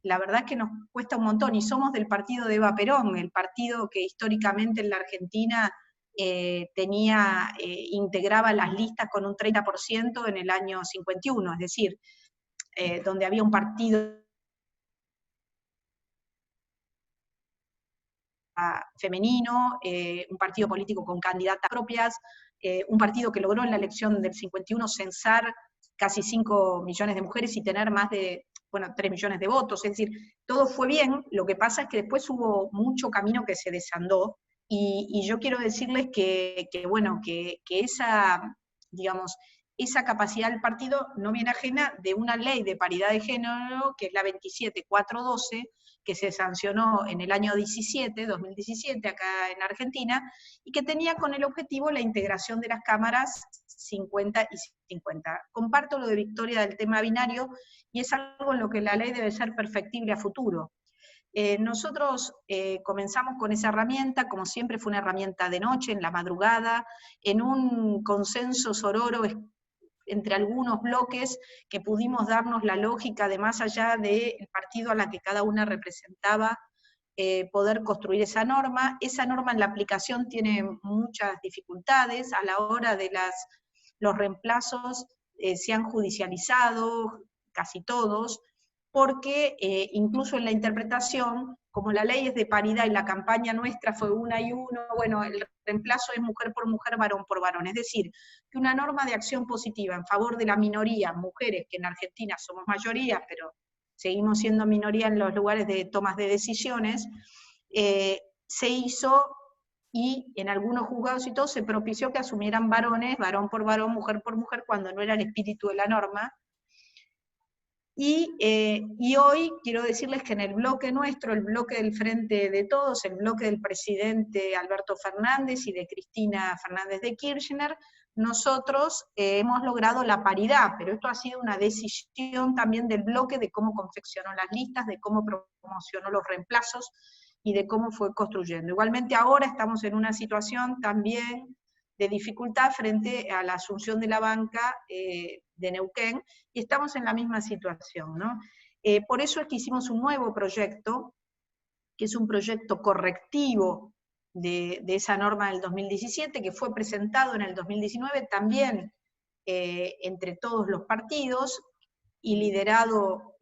La verdad es que nos cuesta un montón, y somos del partido de Eva Perón, el partido que históricamente en la Argentina integraba las listas con un 30% en el año 51, es decir, donde había un partido femenino, un partido político con candidatas propias, un partido que logró en la elección del 51 censar casi 5 millones de mujeres y tener más de, 3 millones de votos, es decir, todo fue bien. Lo que pasa es que después hubo mucho camino que se desandó, y yo quiero decirles que esa, digamos, esa capacidad del partido no viene ajena de una ley de paridad de género, que es la 27412, que se sancionó en el año 2017, acá en Argentina, y que tenía con el objetivo la integración de las cámaras 50 y 50. Comparto lo de Victoria del tema binario, y es algo en lo que la ley debe ser perfectible a futuro. Nosotros comenzamos con esa herramienta, como siempre fue una herramienta de noche, en la madrugada, en un consenso sororo entre algunos bloques que pudimos darnos la lógica de, más allá del partido a la que cada una representaba, poder construir esa norma. Esa norma en la aplicación tiene muchas dificultades. A la hora de los reemplazos se han judicializado casi todos, porque incluso en la interpretación, como la ley es de paridad y la campaña nuestra fue 1 y 1, bueno, el reemplazo es mujer por mujer, varón por varón. Es decir, que una norma de acción positiva en favor de la minoría, mujeres, que en Argentina somos mayoría, pero seguimos siendo minoría en los lugares de tomas de decisiones, se hizo, y en algunos juzgados y todo se propició que asumieran varones, varón por varón, mujer por mujer, cuando no era el espíritu de la norma. Y hoy quiero decirles que en el bloque nuestro, el bloque del Frente de Todos, el bloque del presidente Alberto Fernández y de Cristina Fernández de Kirchner, nosotros hemos logrado la paridad, pero esto ha sido una decisión también del bloque de cómo confeccionó las listas, de cómo promocionó los reemplazos y de cómo fue construyendo. Igualmente ahora estamos en una situación también de dificultad frente a la asunción de la banca de Neuquén, y estamos en la misma situación, ¿no? Por eso es que hicimos un nuevo proyecto, que es un proyecto correctivo de esa norma del 2017, que fue presentado en el 2019 también entre todos los partidos, y liderado,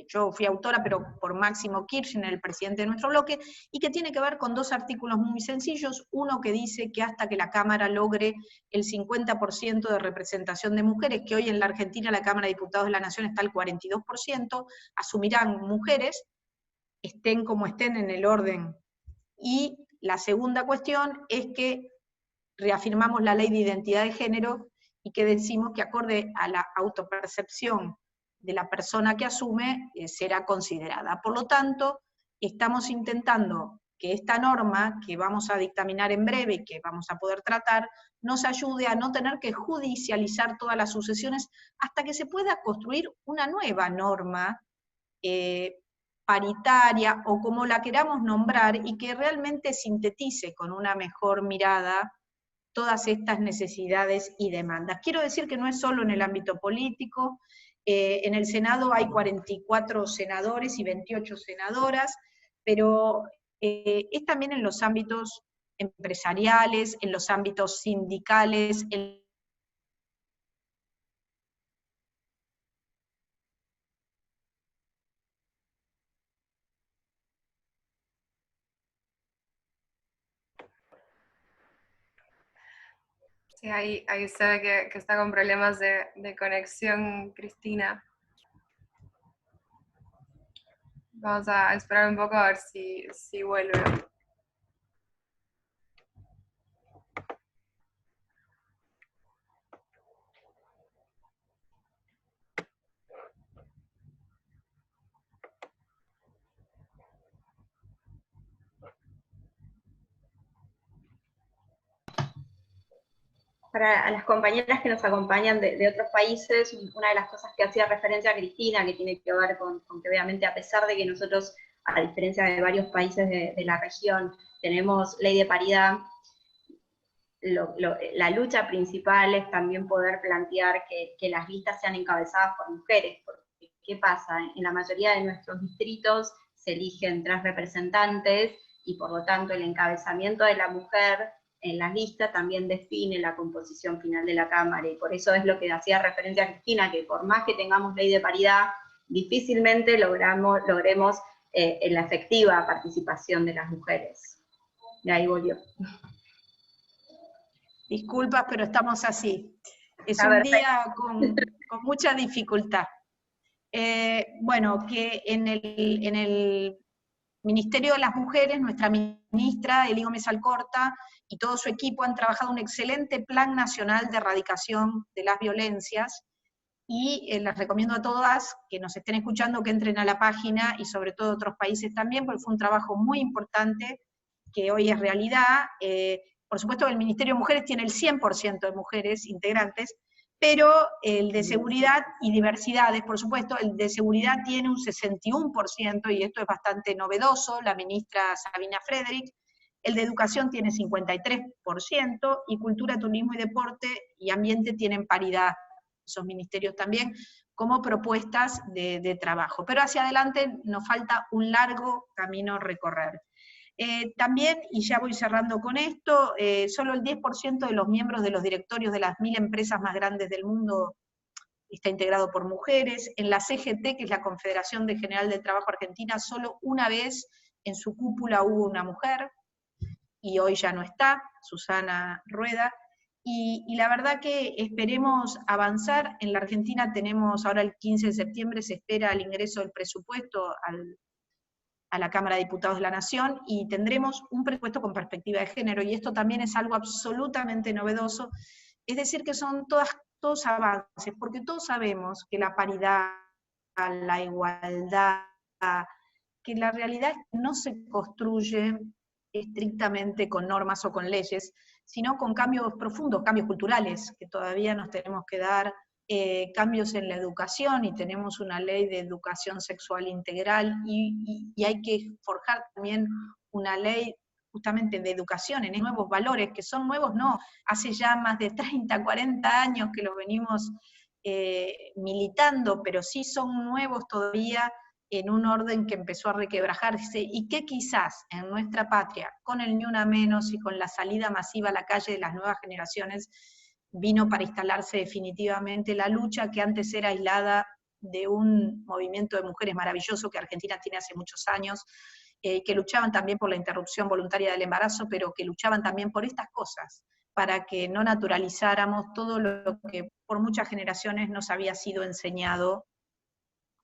yo fui autora, pero por Máximo Kirchner, el presidente de nuestro bloque, y que tiene que ver con 2 artículos muy sencillos. Uno que dice que hasta que la Cámara logre el 50% de representación de mujeres, que hoy en la Argentina la Cámara de Diputados de la Nación está al 42%, asumirán mujeres, estén como estén en el orden. Y la segunda cuestión es que reafirmamos la ley de identidad de género, y que decimos que acorde a la autopercepción de la persona que asume, será considerada. Por lo tanto, estamos intentando que esta norma que vamos a dictaminar en breve y que vamos a poder tratar, nos ayude a no tener que judicializar todas las sucesiones hasta que se pueda construir una nueva norma paritaria o como la queramos nombrar y que realmente sintetice con una mejor mirada todas estas necesidades y demandas. Quiero decir que no es solo en el ámbito político, en el Senado hay 44 senadores y 28 senadoras, pero es también en los ámbitos empresariales, en los ámbitos sindicales, Sí, ahí se ve que está con problemas de conexión, Cristina. Vamos a esperar un poco a ver si vuelve. Para las compañeras que nos acompañan de otros países, una de las cosas que hacía referencia a Cristina, que tiene que ver con que obviamente a pesar de que nosotros, a diferencia de varios países de la región, tenemos ley de paridad, la lucha principal es también poder plantear que las listas sean encabezadas por mujeres, porque ¿qué pasa? En la mayoría de nuestros distritos se eligen 3 representantes, y por lo tanto el encabezamiento de la mujer en las listas también define la composición final de la Cámara, y por eso es lo que hacía referencia a Cristina, que por más que tengamos ley de paridad, difícilmente logremos en la efectiva participación de las mujeres. Y ahí volvió. Disculpas, pero estamos así. Es un día con mucha dificultad. Bueno, que en el Ministerio de las Mujeres, nuestra ministra, Elí Gómez Alcorta, y todo su equipo han trabajado un excelente plan nacional de erradicación de las violencias, y les recomiendo a todas que nos estén escuchando que entren a la página, y sobre todo otros países también, porque fue un trabajo muy importante que hoy es realidad. Por supuesto que el Ministerio de Mujeres tiene el 100% de mujeres integrantes, pero el de seguridad y diversidades, por supuesto, el de seguridad tiene un 61%, y esto es bastante novedoso, la ministra Sabina Frederick. El de educación tiene 53%, y cultura, turismo y deporte y ambiente tienen paridad, esos ministerios también, como propuestas de trabajo. Pero hacia adelante nos falta un largo camino a recorrer. También, y ya voy cerrando con esto, solo el 10% de los miembros de los directorios de las 1000 empresas más grandes del mundo está integrado por mujeres. En la CGT, que es la Confederación General del Trabajo Argentina, solo una vez en su cúpula hubo una mujer, y hoy ya no está, Susana Rueda. Y la verdad que esperemos avanzar. En la Argentina tenemos, ahora el 15 de septiembre se espera el ingreso del presupuesto a la Cámara de Diputados de la Nación, y tendremos un presupuesto con perspectiva de género, y esto también es algo absolutamente novedoso, es decir, que son todos avances, porque todos sabemos que la paridad, la igualdad, que la realidad no se construye estrictamente con normas o con leyes, sino con cambios profundos, cambios culturales, que todavía nos tenemos que dar, cambios en la educación, y tenemos una ley de educación sexual integral, y hay que forjar también una ley justamente de educación en nuevos valores, que son nuevos, no, hace ya más de 30, 40 años que los venimos militando, pero sí son nuevos todavía, en un orden que empezó a requebrajarse, y que quizás en nuestra patria, con el Ni Una Menos y con la salida masiva a la calle de las nuevas generaciones, vino para instalarse definitivamente la lucha que antes era aislada de un movimiento de mujeres maravilloso que Argentina tiene hace muchos años, que luchaban también por la interrupción voluntaria del embarazo, pero que luchaban también por estas cosas, para que no naturalizáramos todo lo que por muchas generaciones nos había sido enseñado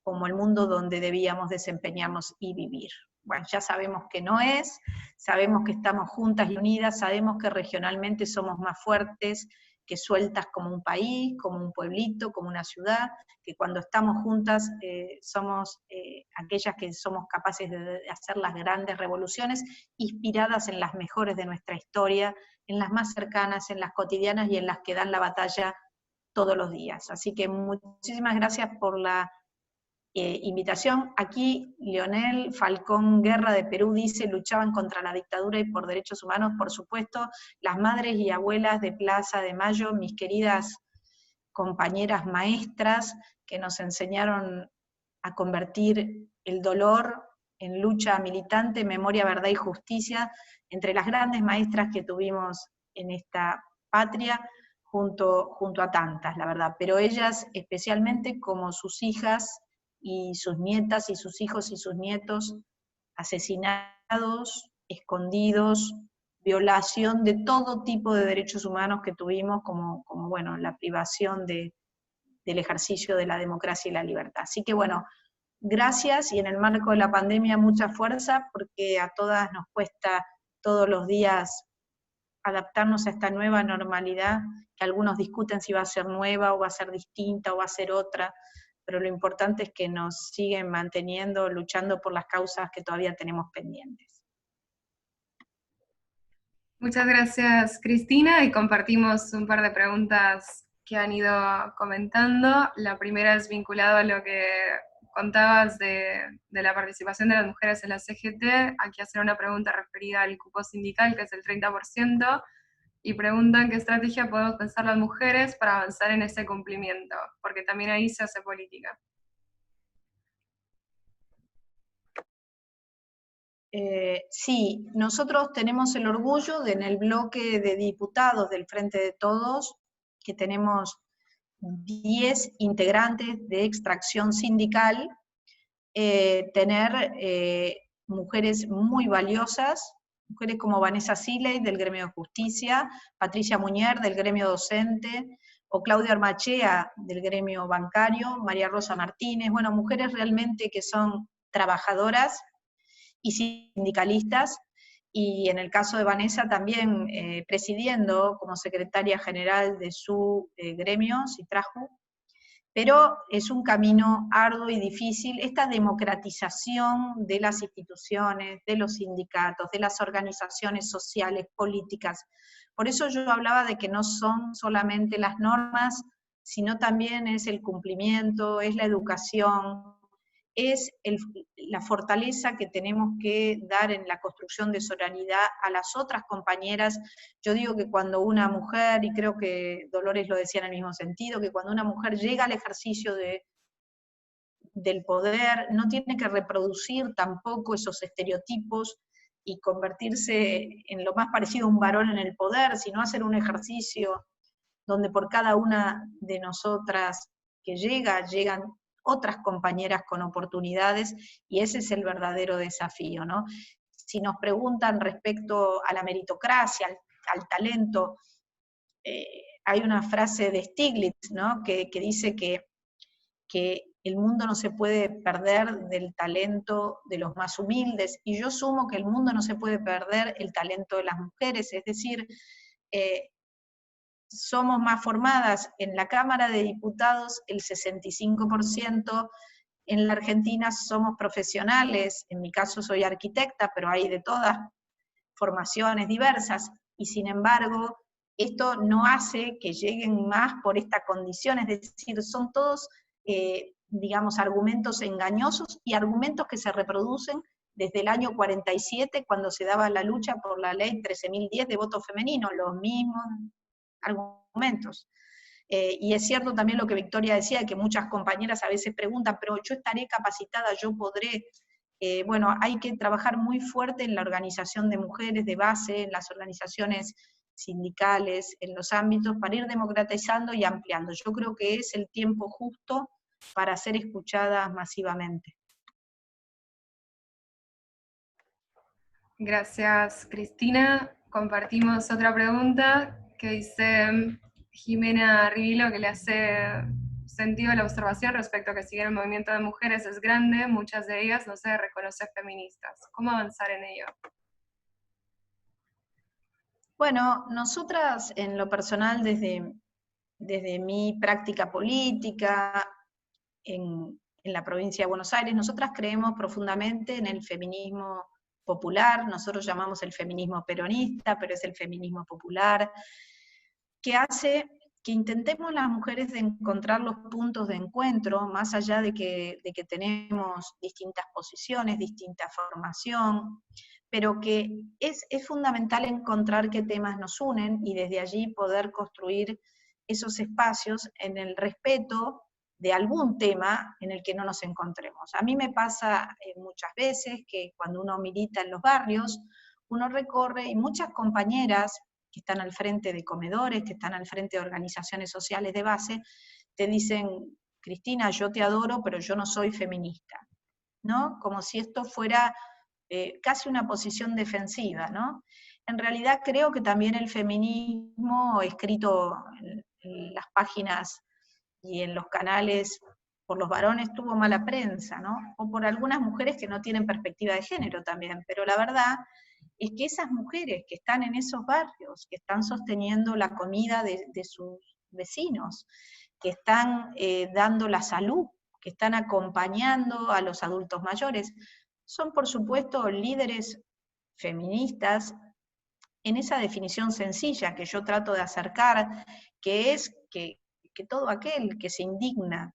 como el mundo donde debíamos desempeñarnos y vivir. Bueno, ya sabemos que no es, sabemos que estamos juntas y unidas, sabemos que regionalmente somos más fuertes, que sueltas como un país, como un pueblito, como una ciudad, que cuando estamos juntas somos aquellas que somos capaces de hacer las grandes revoluciones, inspiradas en las mejores de nuestra historia, en las más cercanas, en las cotidianas y en las que dan la batalla todos los días. Así que muchísimas gracias por la invitación. Aquí Leonel Falcón Guerra de Perú dice: luchaban contra la dictadura y por derechos humanos, por supuesto, las madres y abuelas de Plaza de Mayo, mis queridas compañeras maestras que nos enseñaron a convertir el dolor en lucha militante, memoria, verdad y justicia, entre las grandes maestras que tuvimos en esta patria, junto a tantas, la verdad, pero ellas especialmente como sus hijas y sus nietas y sus hijos y sus nietos asesinados, escondidos, violación de todo tipo de derechos humanos que tuvimos, como bueno, la privación del ejercicio de la democracia y la libertad. Así que bueno, gracias, y en el marco de la pandemia mucha fuerza, porque a todas nos cuesta todos los días adaptarnos a esta nueva normalidad, que algunos discuten si va a ser nueva o va a ser distinta o va a ser otra, pero lo importante es que nos siguen manteniendo, luchando por las causas que todavía tenemos pendientes. Muchas gracias, Cristina, y compartimos un par de preguntas que han ido comentando. La primera es vinculada a lo que contabas de la participación de las mujeres en la CGT. Aquí hacen una pregunta referida al cupo sindical, que es el 30%, y preguntan qué estrategia podemos pensar las mujeres para avanzar en ese cumplimiento, porque también ahí se hace política. Sí, nosotros tenemos el orgullo de, en el bloque de diputados del Frente de Todos, que tenemos 10 integrantes de extracción sindical, tener mujeres muy valiosas, mujeres como Vanessa Siley del Gremio de Justicia, Patricia Muñer del Gremio Docente, o Claudia Armachea del Gremio Bancario, María Rosa Martínez, bueno, mujeres realmente que son trabajadoras y sindicalistas, y en el caso de Vanessa también presidiendo como secretaria general de su gremio, Citraju, pero es un camino arduo y difícil, esta democratización de las instituciones, de los sindicatos, de las organizaciones sociales, políticas. Por eso yo hablaba de que no son solamente las normas, sino también es el cumplimiento, es la educación, es la fortaleza que tenemos que dar en la construcción de solidaridad a las otras compañeras. Yo digo que cuando una mujer, y creo que Dolores lo decía en el mismo sentido, que cuando una mujer llega al ejercicio del poder, no tiene que reproducir tampoco esos estereotipos y convertirse en lo más parecido a un varón en el poder, sino hacer un ejercicio donde por cada una de nosotras que llegan otras compañeras con oportunidades, y ese es el verdadero desafío, ¿no? Si nos preguntan respecto a la meritocracia, al talento, hay una frase de Stiglitz, ¿no? que dice que el mundo no se puede perder del talento de los más humildes, y yo sumo que el mundo no se puede perder el talento de las mujeres, es decir, somos más formadas en la Cámara de Diputados, el 65%, en la Argentina somos profesionales, en mi caso soy arquitecta, pero hay de todas formaciones diversas, y sin embargo, esto no hace que lleguen más por esta condición, es decir, son todos, digamos, argumentos engañosos y argumentos que se reproducen desde el año 47, cuando se daba la lucha por la ley 13.010 de voto femenino, los mismos argumentos. Y es cierto también lo que Victoria decía, que muchas compañeras a veces preguntan, pero yo estaré capacitada, yo podré. Bueno, hay que trabajar muy fuerte en la organización de mujeres de base, en las organizaciones sindicales, en los ámbitos, para ir democratizando y ampliando. Yo creo que es el tiempo justo para ser escuchadas masivamente. Gracias, Cristina. Compartimos otra pregunta que dice Jimena Rivilo, que le hace sentido a la observación respecto a que si bien el movimiento de mujeres es grande, muchas de ellas no se reconocen feministas. ¿Cómo avanzar en ello? Bueno, nosotras en lo personal, desde mi práctica política en la provincia de Buenos Aires, nosotras creemos profundamente en el feminismo popular, nosotros llamamos el feminismo peronista, pero es el feminismo popular, que hace que intentemos las mujeres de encontrar los puntos de encuentro, más allá de que tenemos distintas posiciones, distinta formación, pero que es fundamental encontrar qué temas nos unen y desde allí poder construir esos espacios en el respeto de algún tema en el que no nos encontremos. A mí me pasa muchas veces que cuando uno milita en los barrios, uno recorre y muchas compañeras que están al frente de comedores, que están al frente de organizaciones sociales de base, te dicen, Cristina, yo te adoro, pero yo no soy feminista, ¿no? Como si esto fuera casi una posición defensiva, ¿no? En realidad creo que también el feminismo escrito en las páginas y en los canales por los varones tuvo mala prensa, ¿no? O por algunas mujeres que no tienen perspectiva de género también, pero la verdad es que esas mujeres que están en esos barrios, que están sosteniendo la comida de sus vecinos, que están dando la salud, que están acompañando a los adultos mayores, son por supuesto líderes feministas en esa definición sencilla que yo trato de acercar, que es que todo aquel que se indigna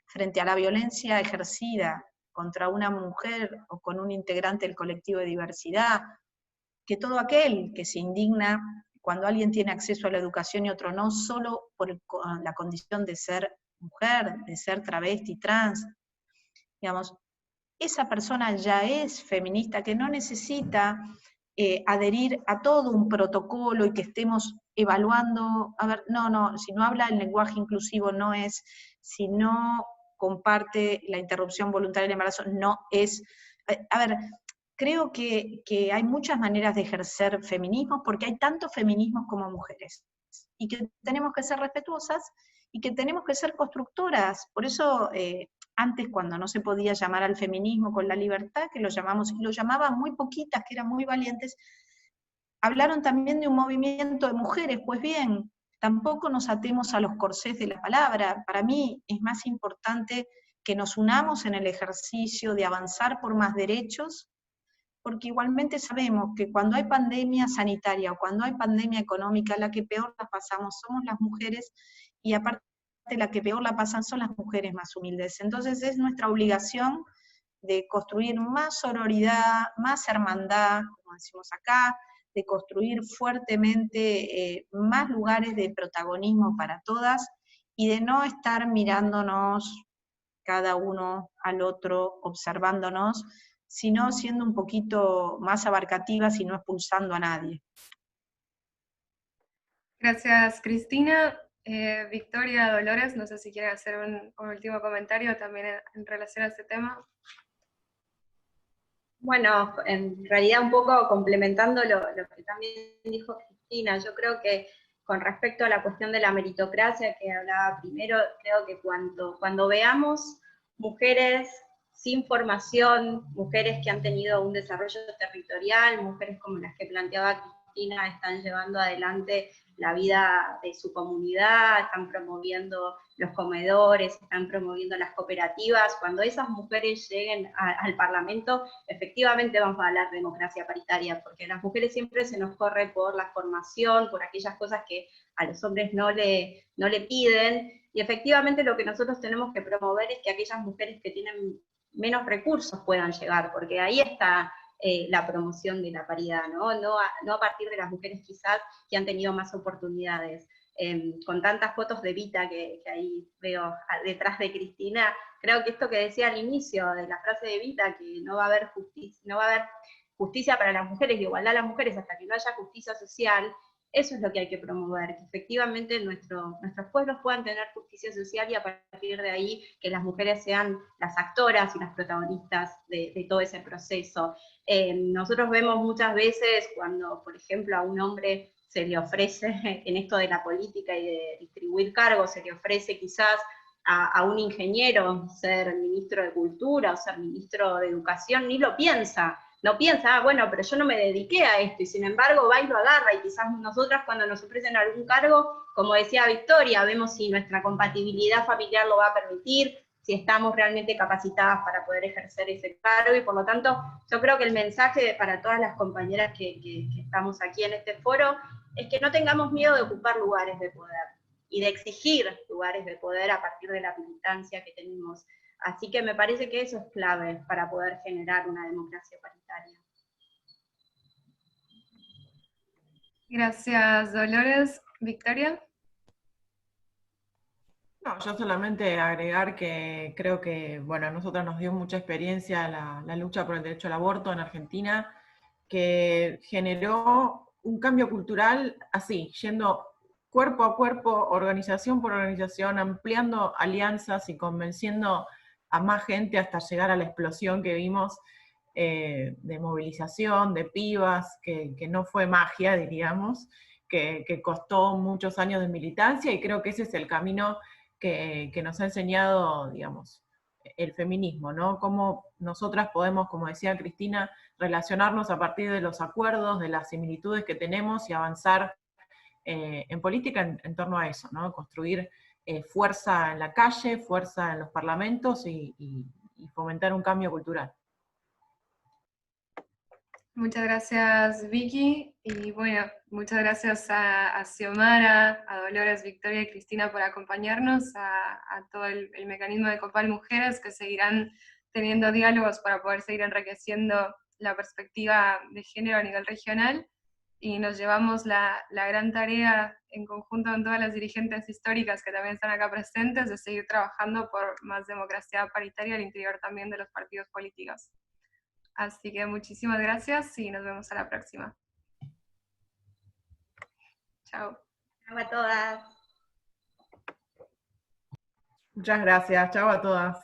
frente a la violencia ejercida contra una mujer o con un integrante del colectivo de diversidad, que todo aquel que se indigna cuando alguien tiene acceso a la educación y otro no, solo por la condición de ser mujer, de ser travesti, trans, digamos, esa persona ya es feminista, que no necesita adherir a todo un protocolo y que estemos evaluando, a ver, no, si no habla el lenguaje inclusivo no es, si no comparte la interrupción voluntaria del embarazo no es, a ver, creo que hay muchas maneras de ejercer feminismo, porque hay tantos feminismos como mujeres, y que tenemos que ser respetuosas, y que tenemos que ser constructoras, por eso antes cuando no se podía llamar al feminismo con la libertad, que lo llamamos, y lo llamaban muy poquitas, que eran muy valientes, hablaron también de un movimiento de mujeres, pues bien, tampoco nos atemos a los corsés de la palabra, para mí es más importante que nos unamos en el ejercicio de avanzar por más derechos, porque igualmente sabemos que cuando hay pandemia sanitaria o cuando hay pandemia económica, la que peor la pasamos somos las mujeres, y aparte la que peor la pasan son las mujeres más humildes. Entonces es nuestra obligación de construir más sororidad, más hermandad, como decimos acá, de construir fuertemente más lugares de protagonismo para todas, y de no estar mirándonos cada uno al otro, observándonos, sino siendo un poquito más abarcativas y no expulsando a nadie. Gracias, Cristina. Victoria, Dolores, no sé si quieren hacer un último comentario también en relación a este tema. Bueno, en realidad un poco complementando lo que también dijo Cristina, yo creo que con respecto a la cuestión de la meritocracia que hablaba primero, creo que cuando veamos mujeres sin formación, mujeres que han tenido un desarrollo territorial, mujeres como las que planteaba Cristina, están llevando adelante la vida de su comunidad, están promoviendo los comedores, están promoviendo las cooperativas. Cuando esas mujeres lleguen al Parlamento, efectivamente vamos a hablar de democracia paritaria, porque a las mujeres siempre se nos corre por la formación, por aquellas cosas que a los hombres no le piden, y efectivamente lo que nosotros tenemos que promover es que aquellas mujeres que tienen menos recursos puedan llegar, porque ahí está la promoción de la paridad, no a partir de las mujeres quizás que han tenido más oportunidades. Con tantas fotos de Vita que ahí veo detrás de Cristina, creo que esto que decía al inicio de la frase de Vita, que no va a haber justicia para las mujeres, igualdad a las mujeres hasta que no haya justicia social, eso es lo que hay que promover, que efectivamente nuestros pueblos puedan tener justicia social, y a partir de ahí que las mujeres sean las actoras y las protagonistas de todo ese proceso. Nosotros vemos muchas veces cuando, por ejemplo, a un hombre se le ofrece, en esto de la política y de distribuir cargos, se le ofrece quizás a un ingeniero ser ministro de Cultura o ser ministro de Educación, ni lo piensa, no piensa, bueno, pero yo no me dediqué a esto, y sin embargo va y lo agarra, y quizás nosotras cuando nos ofrecen algún cargo, como decía Victoria, vemos si nuestra compatibilidad familiar lo va a permitir, si estamos realmente capacitadas para poder ejercer ese cargo, y por lo tanto, yo creo que el mensaje para todas las compañeras que estamos aquí en este foro, es que no tengamos miedo de ocupar lugares de poder, y de exigir lugares de poder a partir de la militancia que tenemos. Así que me parece que eso es clave para poder generar una democracia paritaria. Gracias, Dolores. Victoria. No, yo solamente agregar que creo que, bueno, a nosotros nos dio mucha experiencia la lucha por el derecho al aborto en Argentina, que generó un cambio cultural así, yendo cuerpo a cuerpo, organización por organización, ampliando alianzas y convenciendo a más gente hasta llegar a la explosión que vimos de movilización, de pibas, que no fue magia, diríamos, que costó muchos años de militancia, y creo que ese es el camino que nos ha enseñado, digamos, el feminismo, ¿no? Cómo nosotras podemos, como decía Cristina, relacionarnos a partir de los acuerdos, de las similitudes que tenemos, y avanzar en política en torno a eso, ¿no? Construir fuerza en la calle, fuerza en los parlamentos, y fomentar un cambio cultural. Muchas gracias, Vicky, y bueno, muchas gracias a Xiomara, a Dolores, Victoria y Cristina por acompañarnos, a todo el mecanismo de Copal Mujeres, que seguirán teniendo diálogos para poder seguir enriqueciendo la perspectiva de género a nivel regional, y nos llevamos la gran tarea en conjunto con todas las dirigentes históricas que también están acá presentes, de seguir trabajando por más democracia paritaria al interior también de los partidos políticos. Así que muchísimas gracias y nos vemos a la próxima. Chao. Chao a todas. Muchas gracias, chao a todas.